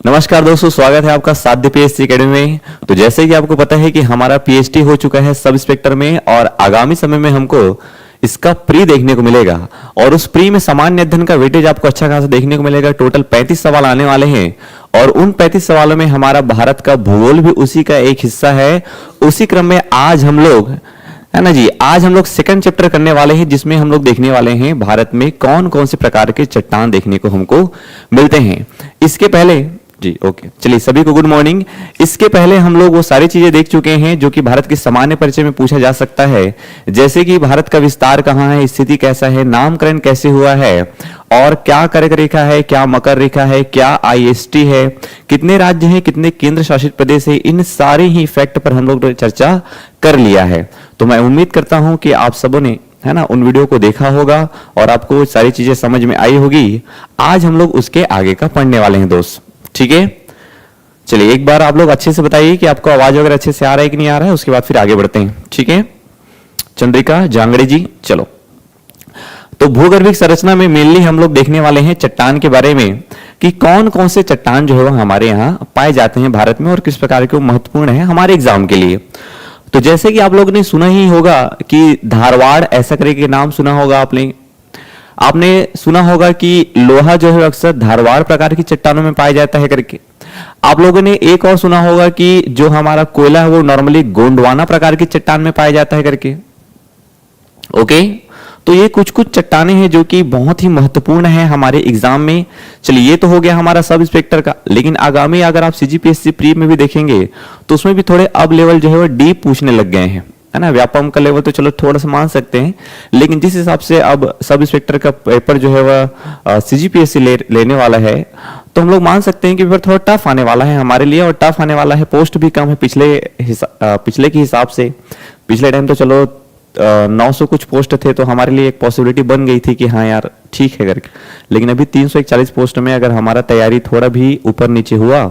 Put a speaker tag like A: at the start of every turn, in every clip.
A: नमस्कार दोस्तों, स्वागत है आपका साध्य पीएचडी एकेडमी में। तो जैसे कि आपको पता है कि हमारा पीएचडी हो चुका है सब इंस्पेक्टर में और आगामी समय में हमको इसका प्री देखने को मिलेगा और उस प्री में सामान्य अध्ययन का वेटेज आपको अच्छा खासा देखने को मिलेगा। टोटल 35 सवाल आने वाले हैं और उन 35 सवालों में हमारा भारत का भूगोल भी उसी का एक हिस्सा है। उसी क्रम में आज हम लोग, है ना जी, आज हम लोग सेकंड चैप्टर करने वाले हैं जिसमें हम लोग देखने वाले हैं भारत में कौन कौन से प्रकार के चट्टान देखने को हमको मिलते हैं। इसके पहले जी ओके, चलिए सभी को गुड मॉर्निंग। इसके पहले हम लोग वो सारी चीजें देख चुके हैं जो कि भारत के सामान्य परिचय में पूछा जा सकता है, जैसे कि भारत का विस्तार कहाँ है, स्थिति कैसा है, नामकरण कैसे हुआ है और क्या कर्क रेखा है, क्या मकर रेखा है, क्या आईएसटी है, कितने राज्य हैं, कितने केंद्र शासित प्रदेश है, इन सारे ही फैक्ट पर हम लोग चर्चा कर लिया है। तो मैं उम्मीद करता हूं कि आप सबों ने, है ना, उन वीडियो को देखा होगा और आपको सारी चीजें समझ में आई होगी। आज हम लोग उसके आगे का पढ़ने वाले हैं दोस्त, ठीक है। चलिए एक बार आप लोग अच्छे से बताइए कि आपको आवाज वगैरह अच्छे से आ रहा है कि नहीं आ रहा है, उसके बाद फिर आगे बढ़ते हैं, ठीक है। चंद्रिका जांगड़े जी, चलो। तो भूगर्भिक संरचना में मेनली हम लोग देखने वाले हैं चट्टान के बारे में कि कौन कौन से चट्टान जो है वो हमारे यहाँ पाए जाते हैं भारत में और किस प्रकार के वो महत्वपूर्ण है हमारे एग्जाम के लिए। तो जैसे कि आप लोगों ने सुना ही होगा कि धारवाड़ ऐसा करके नाम सुना होगा आपने सुना होगा कि लोहा जो है अक्सर धारवाड़ प्रकार की चट्टानों में पाया जाता है करके। आप लोगों ने एक और सुना होगा कि जो हमारा कोयला है वो नॉर्मली गोंडवाना प्रकार की चट्टान में पाया जाता है करके। ओके, तो ये कुछ कुछ चट्टानें हैं जो कि बहुत ही महत्वपूर्ण है हमारे एग्जाम में। चलिए ये तो हो गया हमारा सब इंस्पेक्टर का, लेकिन आगामी अगर आप सीजीपीएससी प्री में भी देखेंगे तो उसमें भी थोड़े अब लेवल जो है वो डीप पूछने लग गए हैं, है ना। व्यापम का लेवल तो चलो थोड़ा सा मान सकते हैं, लेकिन जिस हिसाब से अब सब इंस्पेक्टर का पेपर जो है वह सीजीपीएससी लेने वाला है, तो हम लोग मान सकते हैं कि पेपर थोड़ा टफ आने वाला है हमारे लिए और टफ आने वाला है। पोस्ट भी कम है पिछले के हिसाब से। पिछले टाइम तो चलो 900 कुछ पोस्ट थे तो हमारे लिए एक पॉसिबिलिटी बन गई थी कि हाँ यार ठीक है करके, लेकिन अभी 341 पोस्ट में अगर हमारा तैयारी थोड़ा भी ऊपर नीचे हुआ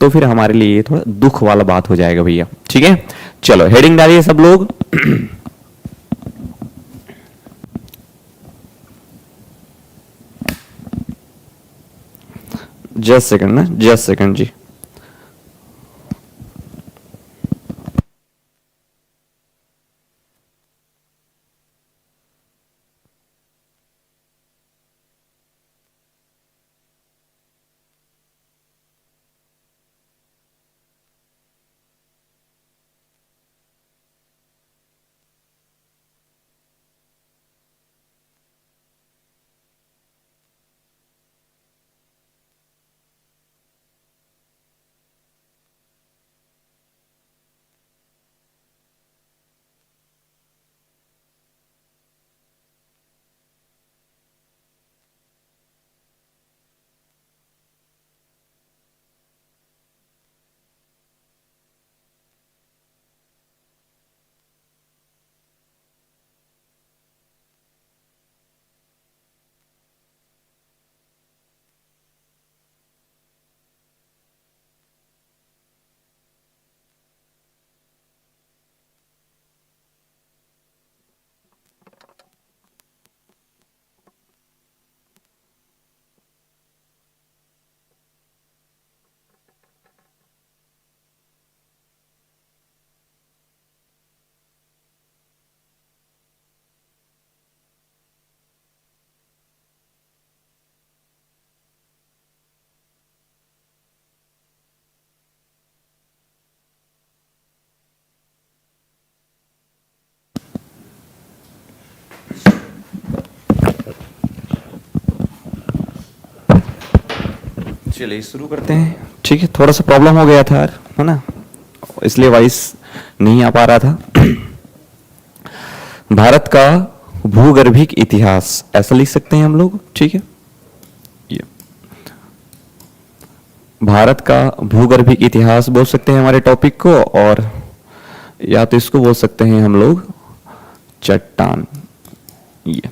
A: तो फिर हमारे लिए ये थोड़ा दुख वाला बात हो जाएगा भैया, ठीक है। चलो हेडिंग डालिए सब लोग। जस्ट सेकंड ना, जस्ट सेकंड जी। चलिए शुरू करते हैं, ठीक है। थोड़ा सा प्रॉब्लम हो गया था यार, है ना, इसलिए वॉइस नहीं आ पा रहा था। भारत का भूगर्भिक इतिहास ऐसा लिख सकते हैं हम लोग, ठीक है। ये भारत का भूगर्भिक इतिहास बोल सकते हैं हमारे टॉपिक को, और या तो इसको बोल सकते हैं हम लोग चट्टान। ये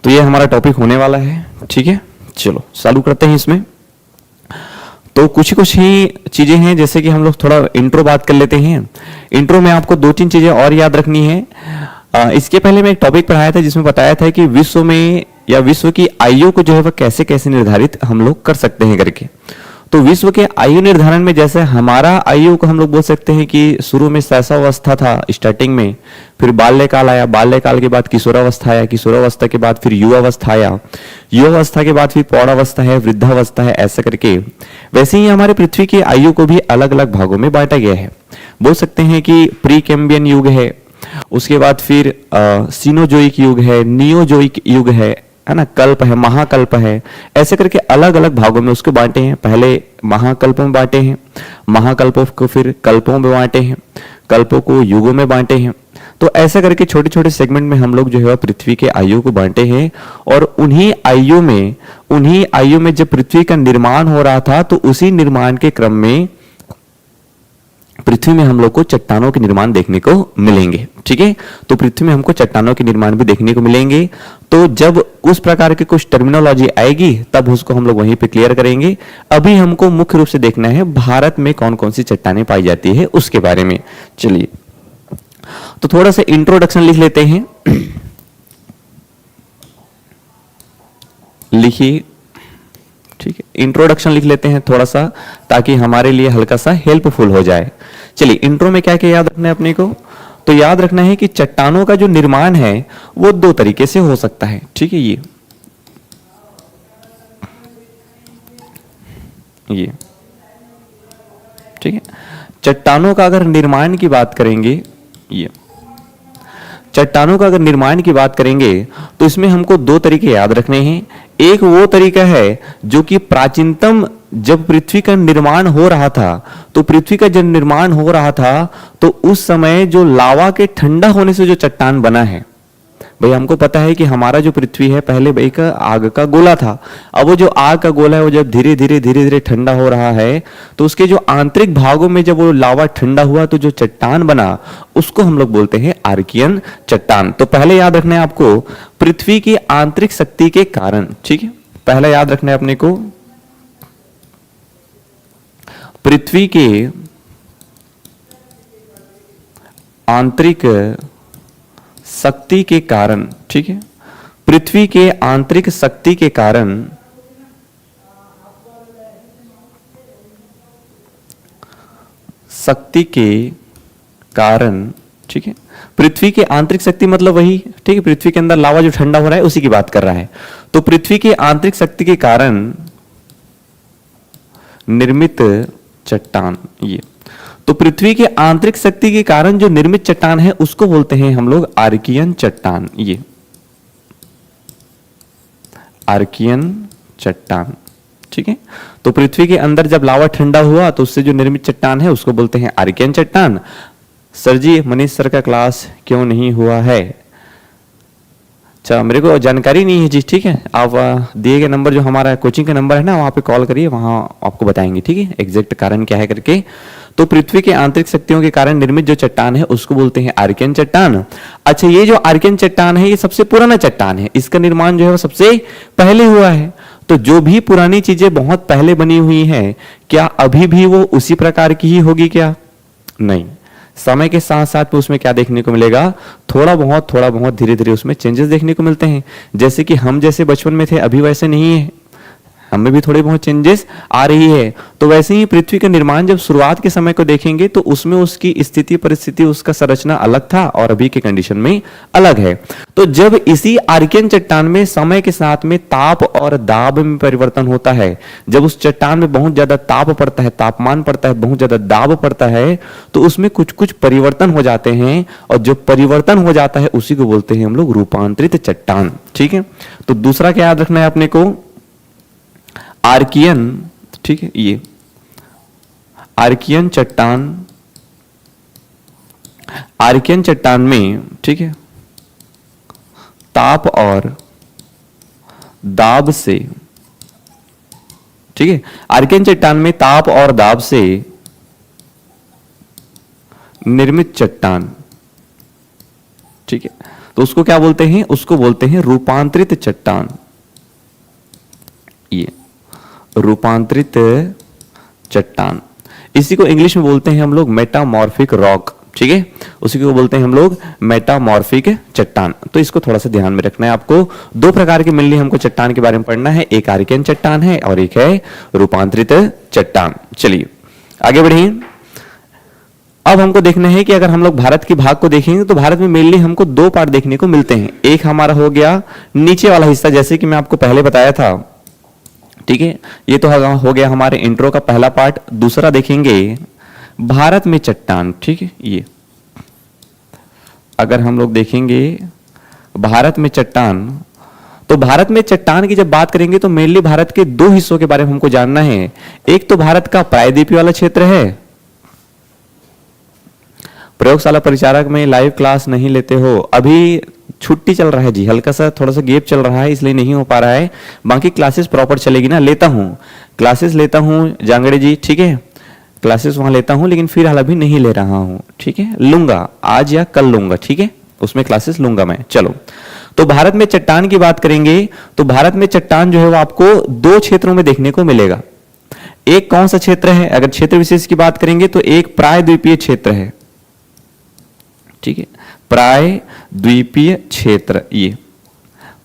A: तो ये हमारा टॉपिक होने वाला है, ठीक है। चलो चालू करते हैं इसमें। तो कुछ ही चीजें हैं, जैसे कि हम लोग थोड़ा इंट्रो बात कर लेते हैं। इंट्रो में आपको 2-3 चीजें और याद रखनी है। इसके पहले मैं एक टॉपिक पढ़ाया था जिसमें बताया था कि विश्व में या विश्व की आयु को जो है वह कैसे कैसे निर्धारित हम लोग कर सकते हैं करके। तो विश्व के आयु निर्धारण में जैसे हमारा आयु को हम लोग बोल सकते हैं कि शुरू में शैशवावस्था था स्टार्टिंग में, फिर बाल्यकाल आया, बाल्यकाल के बाद किशोरावस्था आया, किशोरावस्था के बाद फिर युवावस्था आया, युवावस्था के बाद फिर प्रौढ़ावस्था है, वृद्धावस्था है, ऐसा करके। वैसे ही हमारे पृथ्वी की आयु को भी अलग अलग भागों में बांटा गया है। बोल सकते हैं कि प्री कैम्बियन युग है, उसके बाद फिर सीनोजोइक युग है, नियोजोइक युग है ना, कल्प है, महाकल्प है, ऐसे करके अलग अलग भागों में उसको बांटे हैं। पहले महाकल्पों में बांटे हैं, महाकल्पों को फिर कल्पों में बांटे हैं, कल्पों को युगों में बांटे हैं। तो ऐसा करके छोटे छोटे सेगमेंट में हम लोग जो है पृथ्वी के आयु को बांटे हैं। और उन्हीं आयु में जब पृथ्वी का निर्माण हो रहा था तो उसी निर्माण के क्रम में पृथ्वी में हम लोग को चट्टानों के निर्माण देखने को मिलेंगे। ठीक है, तो पृथ्वी में हमको चट्टानों के निर्माण भी देखने को मिलेंगे। तो जब उस प्रकार की कुछ टर्मिनोलॉजी आएगी तब उसको हम लोग वहीं पे क्लियर करेंगे। अभी हमको मुख्य रूप से देखना है भारत में कौन कौन सी चट्टानें पाई जाती है उसके बारे में। चलिए, तो थोड़ा सा इंट्रोडक्शन लिख लेते हैं। लिखिए, ठीक है, इंट्रोडक्शन लिख लेते हैं थोड़ा सा, ताकि हमारे लिए हल्का सा हेल्पफुल हो जाए। चलिए, इंट्रो में क्या क्या याद रखना है अपने को? तो याद रखना है कि चट्टानों का जो निर्माण है वो दो तरीके से हो सकता है। ठीक है, ये ठीक है, चट्टानों का अगर निर्माण की बात करेंगे, ये चट्टानों का अगर निर्माण की बात करेंगे तो इसमें हमको दो तरीके याद रखने हैं। एक वो तरीका है जो कि प्राचीनतम, जब पृथ्वी का निर्माण हो रहा था, तो पृथ्वी का जब निर्माण हो रहा था तो उस समय जो लावा के ठंडा होने से जो चट्टान बना है, भाई हमको पता है कि हमारा जो पृथ्वी है पहले एक आग का गोला था। अब वो जो आग का गोला है वो जब धीरे धीरे ठंडा हो रहा है तो उसके जो आंतरिक भागों में जब वो लावा ठंडा हुआ तो जो चट्टान बना उसको हम लोग बोलते हैं आर्कियन चट्टान। तो पहले याद रखना है आपको पृथ्वी की आंतरिक शक्ति के कारण। ठीक है, पहले याद रखना है अपने को पृथ्वी के आंतरिक शक्ति के कारण। ठीक है, पृथ्वी के आंतरिक शक्ति के कारण ठीक है, पृथ्वी की आंतरिक शक्ति मतलब वही, ठीक है, पृथ्वी के अंदर लावा जो ठंडा हो रहा है उसी की बात कर रहा है। तो पृथ्वी की आंतरिक शक्ति के कारण निर्मित चट्टान, ये तो पृथ्वी के आंतरिक शक्ति के कारण जो निर्मित चट्टान है उसको बोलते हैं हम लोग आर्कियन चट्टान। ये आर्कियन चट्टान। ठीक है, तो पृथ्वी के अंदर जब लावा ठंडा हुआ तो उससे जो निर्मित चट्टान है उसको बोलते हैं आर्कियन चट्टान। सर जी, मनीष सर का क्लास क्यों नहीं हुआ है? अच्छा, मेरे को जानकारी नहीं है जी। ठीक है, आप दिए गए नंबर जो हमारा कोचिंग का नंबर है ना, वहां पे कॉल करिए, वहां आपको बताएंगे। ठीक है, एग्जैक्ट कारण क्या है करके। तो पृथ्वी के आंतरिक शक्तियों के कारण निर्मित जो चट्टान है उसको बोलते हैं आर्कियन चट्टान। अच्छा, ये जो आर्कियन चट्टान है ये सबसे पुराना चट्टान है, इसका निर्माण जो है वो सबसे पहले हुआ है। तो जो भी पुरानी चीजें बहुत पहले बनी हुई हैं, क्या अभी भी वो उसी प्रकार की ही होगी? क्या नहीं, समय के साथ साथ उसमें क्या देखने को मिलेगा, थोड़ा बहुत धीरे धीरे उसमें चेंजेस देखने को मिलते हैं। जैसे कि हम जैसे बचपन में थे अभी वैसे नहीं है, हमें भी थोड़ी बहुत चेंजेस आ रही है। तो वैसे ही पृथ्वी का निर्माण जब शुरुआत के समय को देखेंगे तो उसमें उसकी स्थिति परिस्थिति, उसका संरचना अलग था और अभी के कंडीशन में अलग है। तो जब इसी आर्कियन चट्टान में समय के साथ में ताप और दाब में परिवर्तन होता है, जब उस चट्टान में बहुत ज्यादा ताप पड़ता है, तापमान पड़ता है, बहुत ज्यादा दाब पड़ता है, तो उसमें कुछ कुछ परिवर्तन हो जाते हैं और जो परिवर्तन हो जाता है उसी को बोलते हैं हम लोग रूपांतरित चट्टान। ठीक है, तो दूसरा क्या याद रखना है अपने को, आर्कियन। ठीक है, ये आर्कियन चट्टान, आर्कियन चट्टान में, ठीक है, ताप और दाब से, ठीक है, आर्कियन चट्टान में ताप और दाब से निर्मित चट्टान। ठीक है, तो उसको क्या बोलते हैं? उसको बोलते हैं रूपांतरित चट्टान। ये रूपांतरित चट्टान, इसी को इंग्लिश में बोलते हैं हम लोग मेटामॉर्फिक रॉक। ठीक है, उसी को बोलते हैं हम लोग मेटामॉर्फिक चट्टान। तो इसको थोड़ा सा ध्यान में रखना है आपको। दो प्रकार की मिलनी हमको चट्टान के बारे में पढ़ना है, एक आर्कियन चट्टान है और एक है रूपांतरित चट्टान। चलिए आगे बढ़िए। अब हमको देखना है कि अगर हम लोग भारत की भाग को देखेंगे तो भारत में मेनली हमको दो पार्ट देखने को मिलते हैं। एक हमारा हो गया नीचे वाला हिस्सा, जैसे कि मैं आपको पहले बताया था, ठीक है, ये तो हो गया हमारे इंट्रो का पहला पार्ट। दूसरा देखेंगे भारत में चट्टान, ठीक है, ये अगर हम लोग देखेंगे भारत में चट्टान, तो भारत में चट्टान की जब बात करेंगे तो मेनली भारत के दो हिस्सों के बारे में हमको जानना है। एक तो भारत का प्रायद्वीपीय वाला क्षेत्र है। प्रयोगशाला परिचारक में लाइव क्लास नहीं लेते हो? अभी छुट्टी चल रहा है जी, हल्का सा थोड़ा सा गैप चल रहा है, इसलिए नहीं हो पा रहा है। बाकी क्लासेस प्रॉपर चलेगी ना, लेता हूं क्लासेस, लेता हूं जांगड़े जी, ठीक है, क्लासेस वहां लेता हूं, लेकिन फिर हाल अभी नहीं ले रहा हूं, ठीक है, लूंगा आज या कल लूंगा, ठीक है, उसमें क्लासेस लूंगा मैं। चलो, तो भारत में चट्टान की बात करेंगे तो भारत में चट्टान जो है वो आपको दो क्षेत्रों में देखने को मिलेगा। एक कौन सा क्षेत्र है? अगर क्षेत्र विशेष की बात करेंगे तो एक प्रायद्वीपीय क्षेत्र है, ठीक है, प्रायद्वीपीय क्षेत्र। ये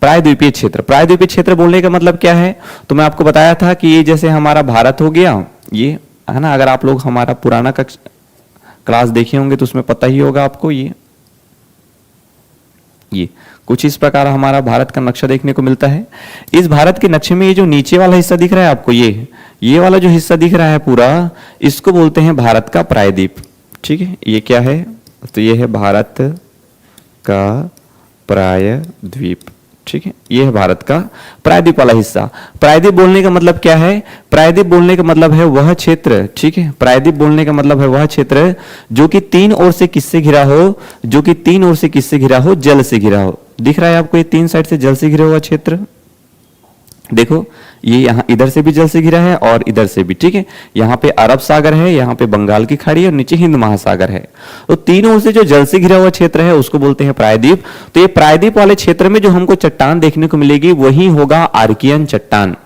A: प्रायद्वीपीय क्षेत्र, प्रायद्वीपीय क्षेत्र बोलने का मतलब क्या है? तो मैं आपको बताया था कि ये जैसे हमारा भारत हो गया, ये है ना, अगर आप लोग हमारा पुराना क्लास देखे होंगे तो उसमें पता ही होगा आपको। ये कुछ इस प्रकार हमारा भारत का नक्शा देखने को मिलता है। इस भारत के नक्शे में ये जो नीचे वाला हिस्सा दिख रहा है आपको, ये वाला जो हिस्सा दिख रहा है पूरा, इसको बोलते हैं भारत का प्रायद्वीप, ठीक है। ये क्या है? तो ये है भारत का प्रायद्वीप, ठीक है, ये है भारत का प्रायद्वीप वाला हिस्सा। प्रायद्वीप बोलने का मतलब क्या है? प्रायद्वीप बोलने का मतलब है वह क्षेत्र, ठीक है, प्रायद्वीप बोलने का मतलब है वह क्षेत्र जो कि तीन ओर से किससे घिरा हो, जो कि तीन ओर से किससे घिरा हो? जल से घिरा हो। दिख रहा है आपको ये तीन साइड से जल से घिरा हुआ क्षेत्र, देखो ये यहां इधर से भी जल से घिरा है और इधर से भी, ठीक है, यहां पे अरब सागर है, यहां पे बंगाल की खाड़ी है और नीचे हिंद महासागर है। तो तीनों ओर से जो जल से घिरा हुआ क्षेत्र है उसको बोलते हैं प्रायद्वीप। तो ये प्रायद्वीप वाले क्षेत्र में जो हमको चट्टान देखने को मिलेगी वही होगा आर्कियन चट्टान,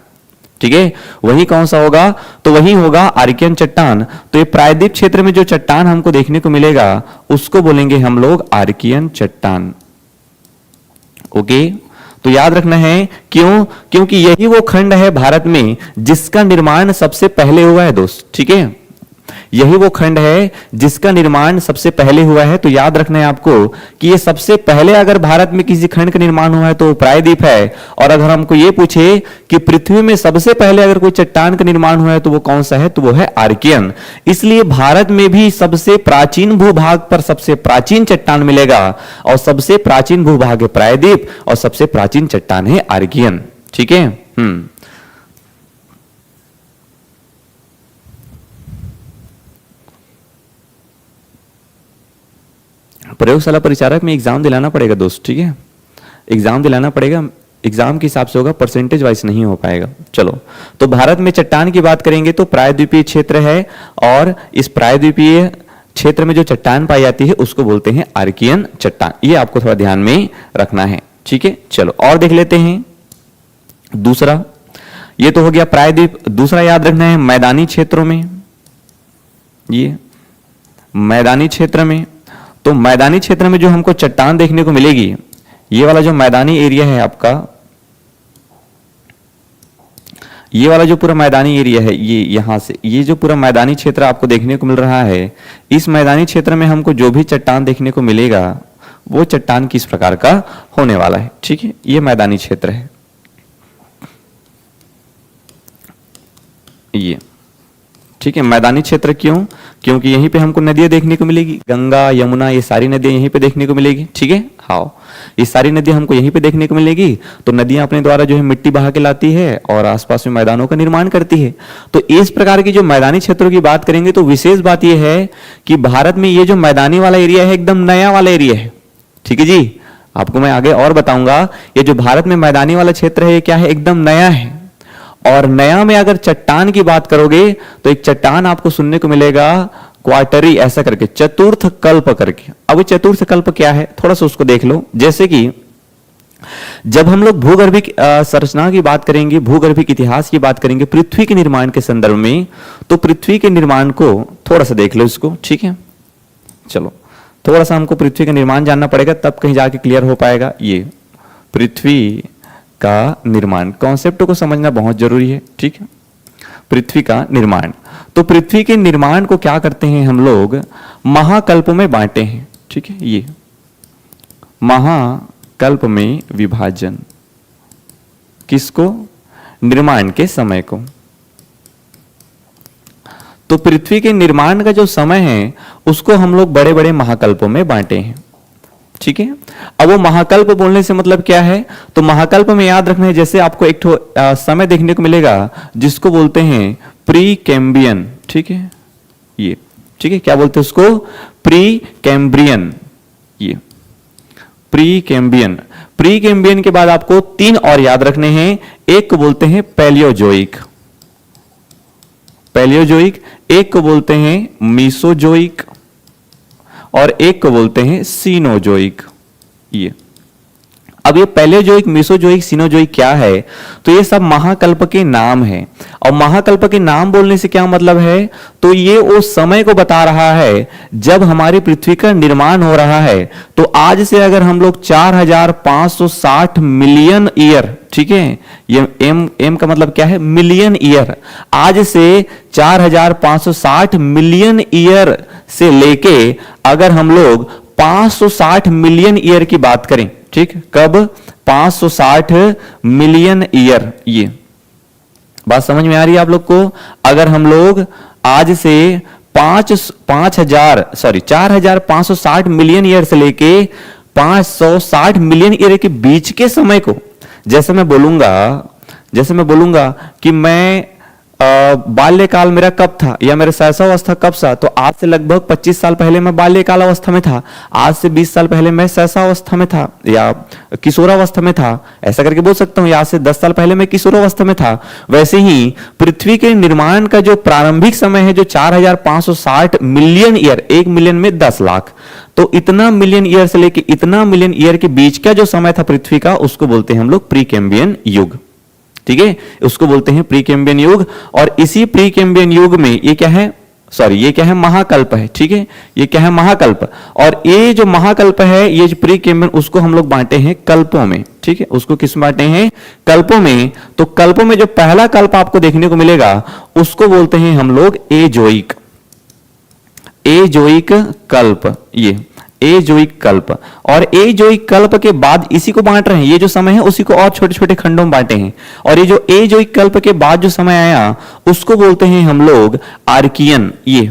A: ठीक है, वही कौन सा होगा? तो वही होगा आर्कियन चट्टान। तो ये प्रायद्वीप क्षेत्र में जो चट्टान हमको देखने को मिलेगा उसको बोलेंगे हम लोग आर्कियन चट्टान। ओके, तो याद रखना है, क्यों? क्योंकि यही वो खंड है भारत में जिसका निर्माण सबसे पहले हुआ है दोस्त, ठीक है, यही वो खंड है जिसका निर्माण सबसे पहले हुआ है। तो याद रखना है आपको कि ये सबसे पहले अगर भारत में किसी खंड का निर्माण हुआ है तो प्रायद्वीप है। और अगर हमको ये पूछे कि पृथ्वी में सबसे पहले अगर कोई चट्टान का निर्माण हुआ है तो वो कौन सा है? तो वो है आर्कियन। इसलिए भारत में भी सबसे प्राचीन भूभाग पर सबसे प्राचीन चट्टान मिलेगा और सबसे प्राचीन भूभाग है प्रायद्वीप और सबसे प्राचीन चट्टान है आर्कियन, ठीक है। प्रयोगशाला परिचारक में एग्जाम दिलाना पड़ेगा दोस्त, ठीक है, एग्जाम दिलाना पड़ेगा, एग्जाम के हिसाब से होगा, परसेंटेज वाइज नहीं हो पाएगा। चलो, तो भारत में चट्टान की बात करेंगे तो प्रायद्वीपीय क्षेत्र है और इस प्रायद्वीपीय क्षेत्र में जो चट्टान पाई जाती है उसको बोलते हैं आर्कियन चट्टान। ये आपको थोड़ा ध्यान में रखना है, ठीक है। चलो और देख लेते हैं दूसरा, ये तो हो गया प्रायद्वीप। दूसरा याद रखना है मैदानी क्षेत्रों में, ये मैदानी क्षेत्र में, तो मैदानी क्षेत्र में जो हमको चट्टान देखने को मिलेगी, ये वाला जो मैदानी एरिया है आपका, ये वाला जो पूरा मैदानी एरिया है, ये यहां से ये जो पूरा मैदानी क्षेत्र आपको देखने को मिल रहा है, इस मैदानी क्षेत्र में हमको जो भी चट्टान देखने को मिलेगा वो चट्टान किस प्रकार का होने वाला है, ठीक है, ये मैदानी क्षेत्र है, ये, ठीक है, मैदानी क्षेत्र। क्यों? क्योंकि यहीं पे हमको नदियां देखने को मिलेगी, गंगा यमुना ये सारी नदियां यहीं पे देखने को मिलेगी, ठीक है, हाँ, ये सारी नदियां हमको यहीं पे देखने को मिलेगी। तो नदियां अपने द्वारा जो है मिट्टी बहा के लाती है और आसपास में मैदानों का निर्माण करती है। तो इस प्रकार की जो मैदानी क्षेत्रों की बात करेंगे तो विशेष बात यह है कि भारत में ये जो मैदानी वाला एरिया है एकदम नया वाला एरिया है, ठीक है जी, आपको मैं आगे और बताऊंगा। ये जो भारत में मैदानी वाला क्षेत्र है ये क्या है? एकदम नया है। और नया में अगर चट्टान की बात करोगे तो एक चट्टान आपको सुनने को मिलेगा क्वार्टरी ऐसा करके, चतुर्थ कल्प करके। अब चतुर्थ कल्प क्या है थोड़ा सा उसको देख लो। जैसे कि जब हम लोग भूगर्भिक संरचना की बात करेंगे, भूगर्भिक इतिहास की बात करेंगे पृथ्वी के निर्माण के संदर्भ में, तो पृथ्वी के निर्माण को थोड़ा सा देख लो इसको, ठीक है। चलो थोड़ा सा हमको पृथ्वी का निर्माण जानना पड़ेगा, तब कहीं जाके क्लियर हो पाएगा। ये पृथ्वी का निर्माण, कॉन्सेप्ट को समझना बहुत जरूरी है, ठीक है। पृथ्वी का निर्माण, तो पृथ्वी के निर्माण को क्या करते हैं हम लोग, महाकल्प में बांटे हैं, ठीक है। ये महाकल्प में विभाजन, किसको, निर्माण के समय को। तो पृथ्वी के निर्माण का जो समय है उसको हम लोग बड़े बड़े महाकल्पों में बांटे हैं, ठीक है। अब वो महाकल्प बोलने से मतलब क्या है, तो महाकल्प में याद रखना है, जैसे आपको एक समय देखने को मिलेगा जिसको बोलते हैं प्री कैम्ब्रियन, ठीक है। ये ठीक है, क्या बोलते हैं उसको, प्री कैम्ब्रियन। ये प्री कैम्ब्रियन, प्री कैम्ब्रियन के बाद आपको 3 और याद रखने हैं। एक को बोलते हैं पैलियोजोइक, पैलियोजोइक, एक को बोलते हैं मीसोजोइक, और एक को बोलते हैं सीनोजोइक। ये अब ये पैलियोजोइक, मीसोजोइक, सीनोजोइक क्या है, तो ये सब महाकल्प के नाम है। और महाकल्प के नाम बोलने से क्या मतलब है, तो ये उस समय को बता रहा है जब हमारी पृथ्वी का निर्माण हो रहा है। तो आज से अगर हम लोग 4560 मिलियन ईयर, ठीक है, ये एम का मतलब क्या है, मिलियन ईयर, आज से 4560 मिलियन ईयर से लेके अगर हम लोग 560 मिलियन ईयर की बात करें, ठीक, कब, 560 मिलियन ईयर, ये बात समझ में आ रही है आप लोग को। अगर हम लोग आज से 4560 मिलियन ईयर से लेके 560 मिलियन ईयर के बीच के समय को, जैसे मैं बोलूंगा कि मैं बाल्यकाल मेरा कब था, या मेरा शैशवावस्था कब था, तो आज से लगभग 25 साल पहले मैं बाल्यकाल अवस्था में था, आज से 20 साल पहले मैं शैशवावस्था में था या किशोरावस्था में था, ऐसा करके बोल सकता हूं, या आज से 10 साल पहले मैं किशोरावस्था में था। वैसे ही पृथ्वी के निर्माण का जो प्रारंभिक समय है, जो 4560 मिलियन ईयर, 1 मिलियन में 10 लाख, तो इतना मिलियन ईयर से लेके इतना मिलियन ईयर के बीच का जो समय था पृथ्वी का, उसको बोलते हैं हम लोग प्री कैम्ब्रियन युग, ठीक है, उसको बोलते हैं प्री कैम्ब्रियन युग। और इसी प्री कैम्ब्रियन युग में ये क्या है, ये क्या है, महाकल्प है, ठीक है, ये क्या है, महाकल्प। और ये जो महाकल्प है, ये जो प्री कैम्ब्रियन, उसको हम लोग बांटे हैं कल्पों में, ठीक है, उसको किस में बांटे हैं, कल्पों में। तो कल्पों में जो पहला कल्प आपको देखने को मिलेगा उसको बोलते हैं हम लोग एजोइक, एजोइक कल्प, ये एजोइक कल्प। और एजोइक कल्प के बाद इसी को बांट रहे हैं, ये जो समय है उसी को और छोटे छोटे खंडों में बांटे हैं। और ये जो एजोइक कल्प के बाद जो समय आया उसको बोलते हैं हम लोग आर्कियन, ये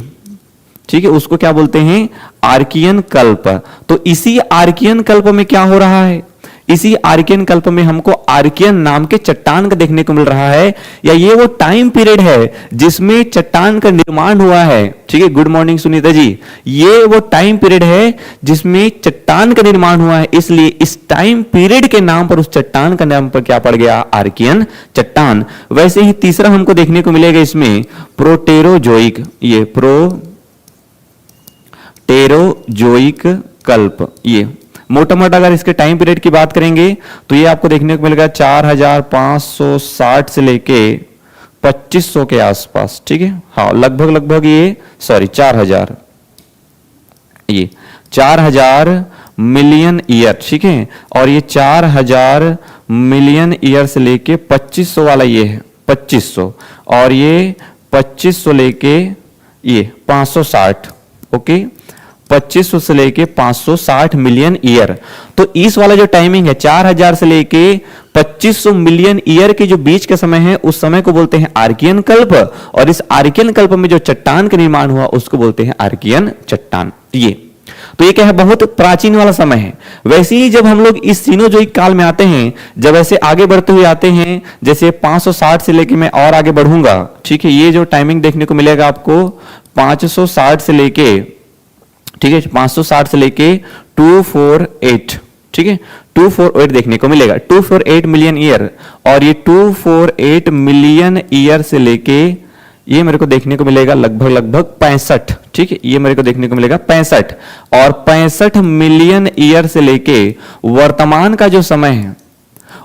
A: ठीक है, उसको क्या बोलते हैं, आर्कियन कल्प। तो इसी आर्कियन कल्प में क्या हो रहा है, इसी आर्कियन कल्प में हमको आर्कियन नाम के चट्टान का देखने को मिल रहा है, या ये वो टाइम पीरियड है जिसमें चट्टान का निर्माण हुआ है, ठीक है। गुड मॉर्निंग सुनीता जी, ये वो टाइम पीरियड है जिसमें चट्टान का निर्माण हुआ है, इसलिए इस टाइम पीरियड के नाम पर उस चट्टान का नाम पर क्या पड़ गया, आर्कियन चट्टान। वैसे ही तीसरा हमको देखने को मिलेगा इसमें प्रोटेरोजोइक, ये प्रोटेरोजोइक कल्प। ये मोटा मोटा अगर इसके टाइम पीरियड की बात करेंगे तो ये आपको देखने को मिलेगा 4560 से लेके 2500 के आसपास, ठीक है, हाँ लगभग ये 4000, ये 4000 मिलियन ईयर, ठीक है। और ये 4000 मिलियन ईयर से लेके 2500 वाला ये है 2500, और ये 2500 लेके ये 560, ओके, 2500 से लेके 560 मिलियन ईयर। तो इस वाला जो टाइमिंग है 4000 से लेके 2500 मिलियन ईयर के जो बीच का समय है, उस समय को बोलते हैं आर्कियन कल्प। और इस आर्कियन कल्प में जो चट्टान का निर्माण हुआ उसको बोलते हैं आर्कियन चट्टान। ये तो ये क्या है, बहुत प्राचीन वाला समय है। वैसे ही जब हम लोग इस सीनोजोइक काल में आते हैं, जब ऐसे आगे बढ़ते हुए आते हैं, जैसे 560 से लेके मैं और आगे बढ़ूंगा, ठीक है, ये जो टाइमिंग देखने को मिलेगा आपको 560 से लेके, ठीक है, 560 से लेके 248, ठीक है, 248 देखने को मिलेगा, 248 मिलियन ईयर। और ये 248 मिलियन ईयर से लेके ये मेरे को देखने को मिलेगा लगभग 65, ठीक है, ये मेरे को देखने को मिलेगा 65। और 65 मिलियन ईयर से लेके वर्तमान का जो समय है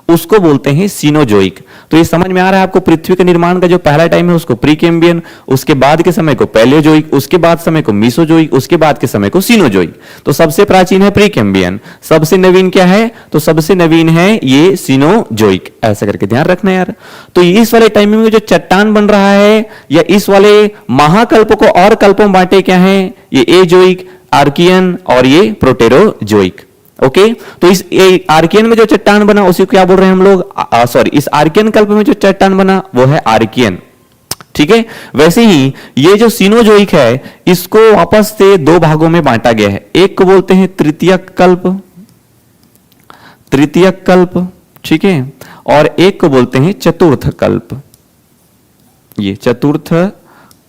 A: उसको बोलते हैं सीनोजोइक। तो ये समझ में आ रहा है आपको, पृथ्वी के निर्माण का जो पहला टाइम है उसको प्रीकेम्बियन, उसके बाद के समय को पैलियोजोइक, उसके बाद समय को मीसोजोइक, उसके बाद के समय को सीनोजोइक। तो सबसे प्राचीन है प्रीकेम्बियन, सबसे नवीन क्या है, तो सबसे नवीन है ये सीनोजोइक। ऐसा करके ध्यान रखना यार। तो इस वाले टाइम में जो चट्टान बन रहा है, या इस वाले महाकल्प को और कल्पों में बांटे क्या है, ये एजोइक, आर्कियन और ये प्रोटेरोजोइक। ओके तो इस आर्कियन में जो चट्टान बना उसी को क्या बोल रहे हैं हम लोग, सॉरी, इस आर्कियन कल्प में जो चट्टान बना वो है आर्कियन। ठीक है, वैसे ही ये जो सीनोजोइक है इसको वापस से दो भागों में बांटा गया है। एक को बोलते हैं तृतीयक कल्प, तृतीयक कल्प, ठीक है, और एक को बोलते हैं चतुर्थ कल्प, ये चतुर्थ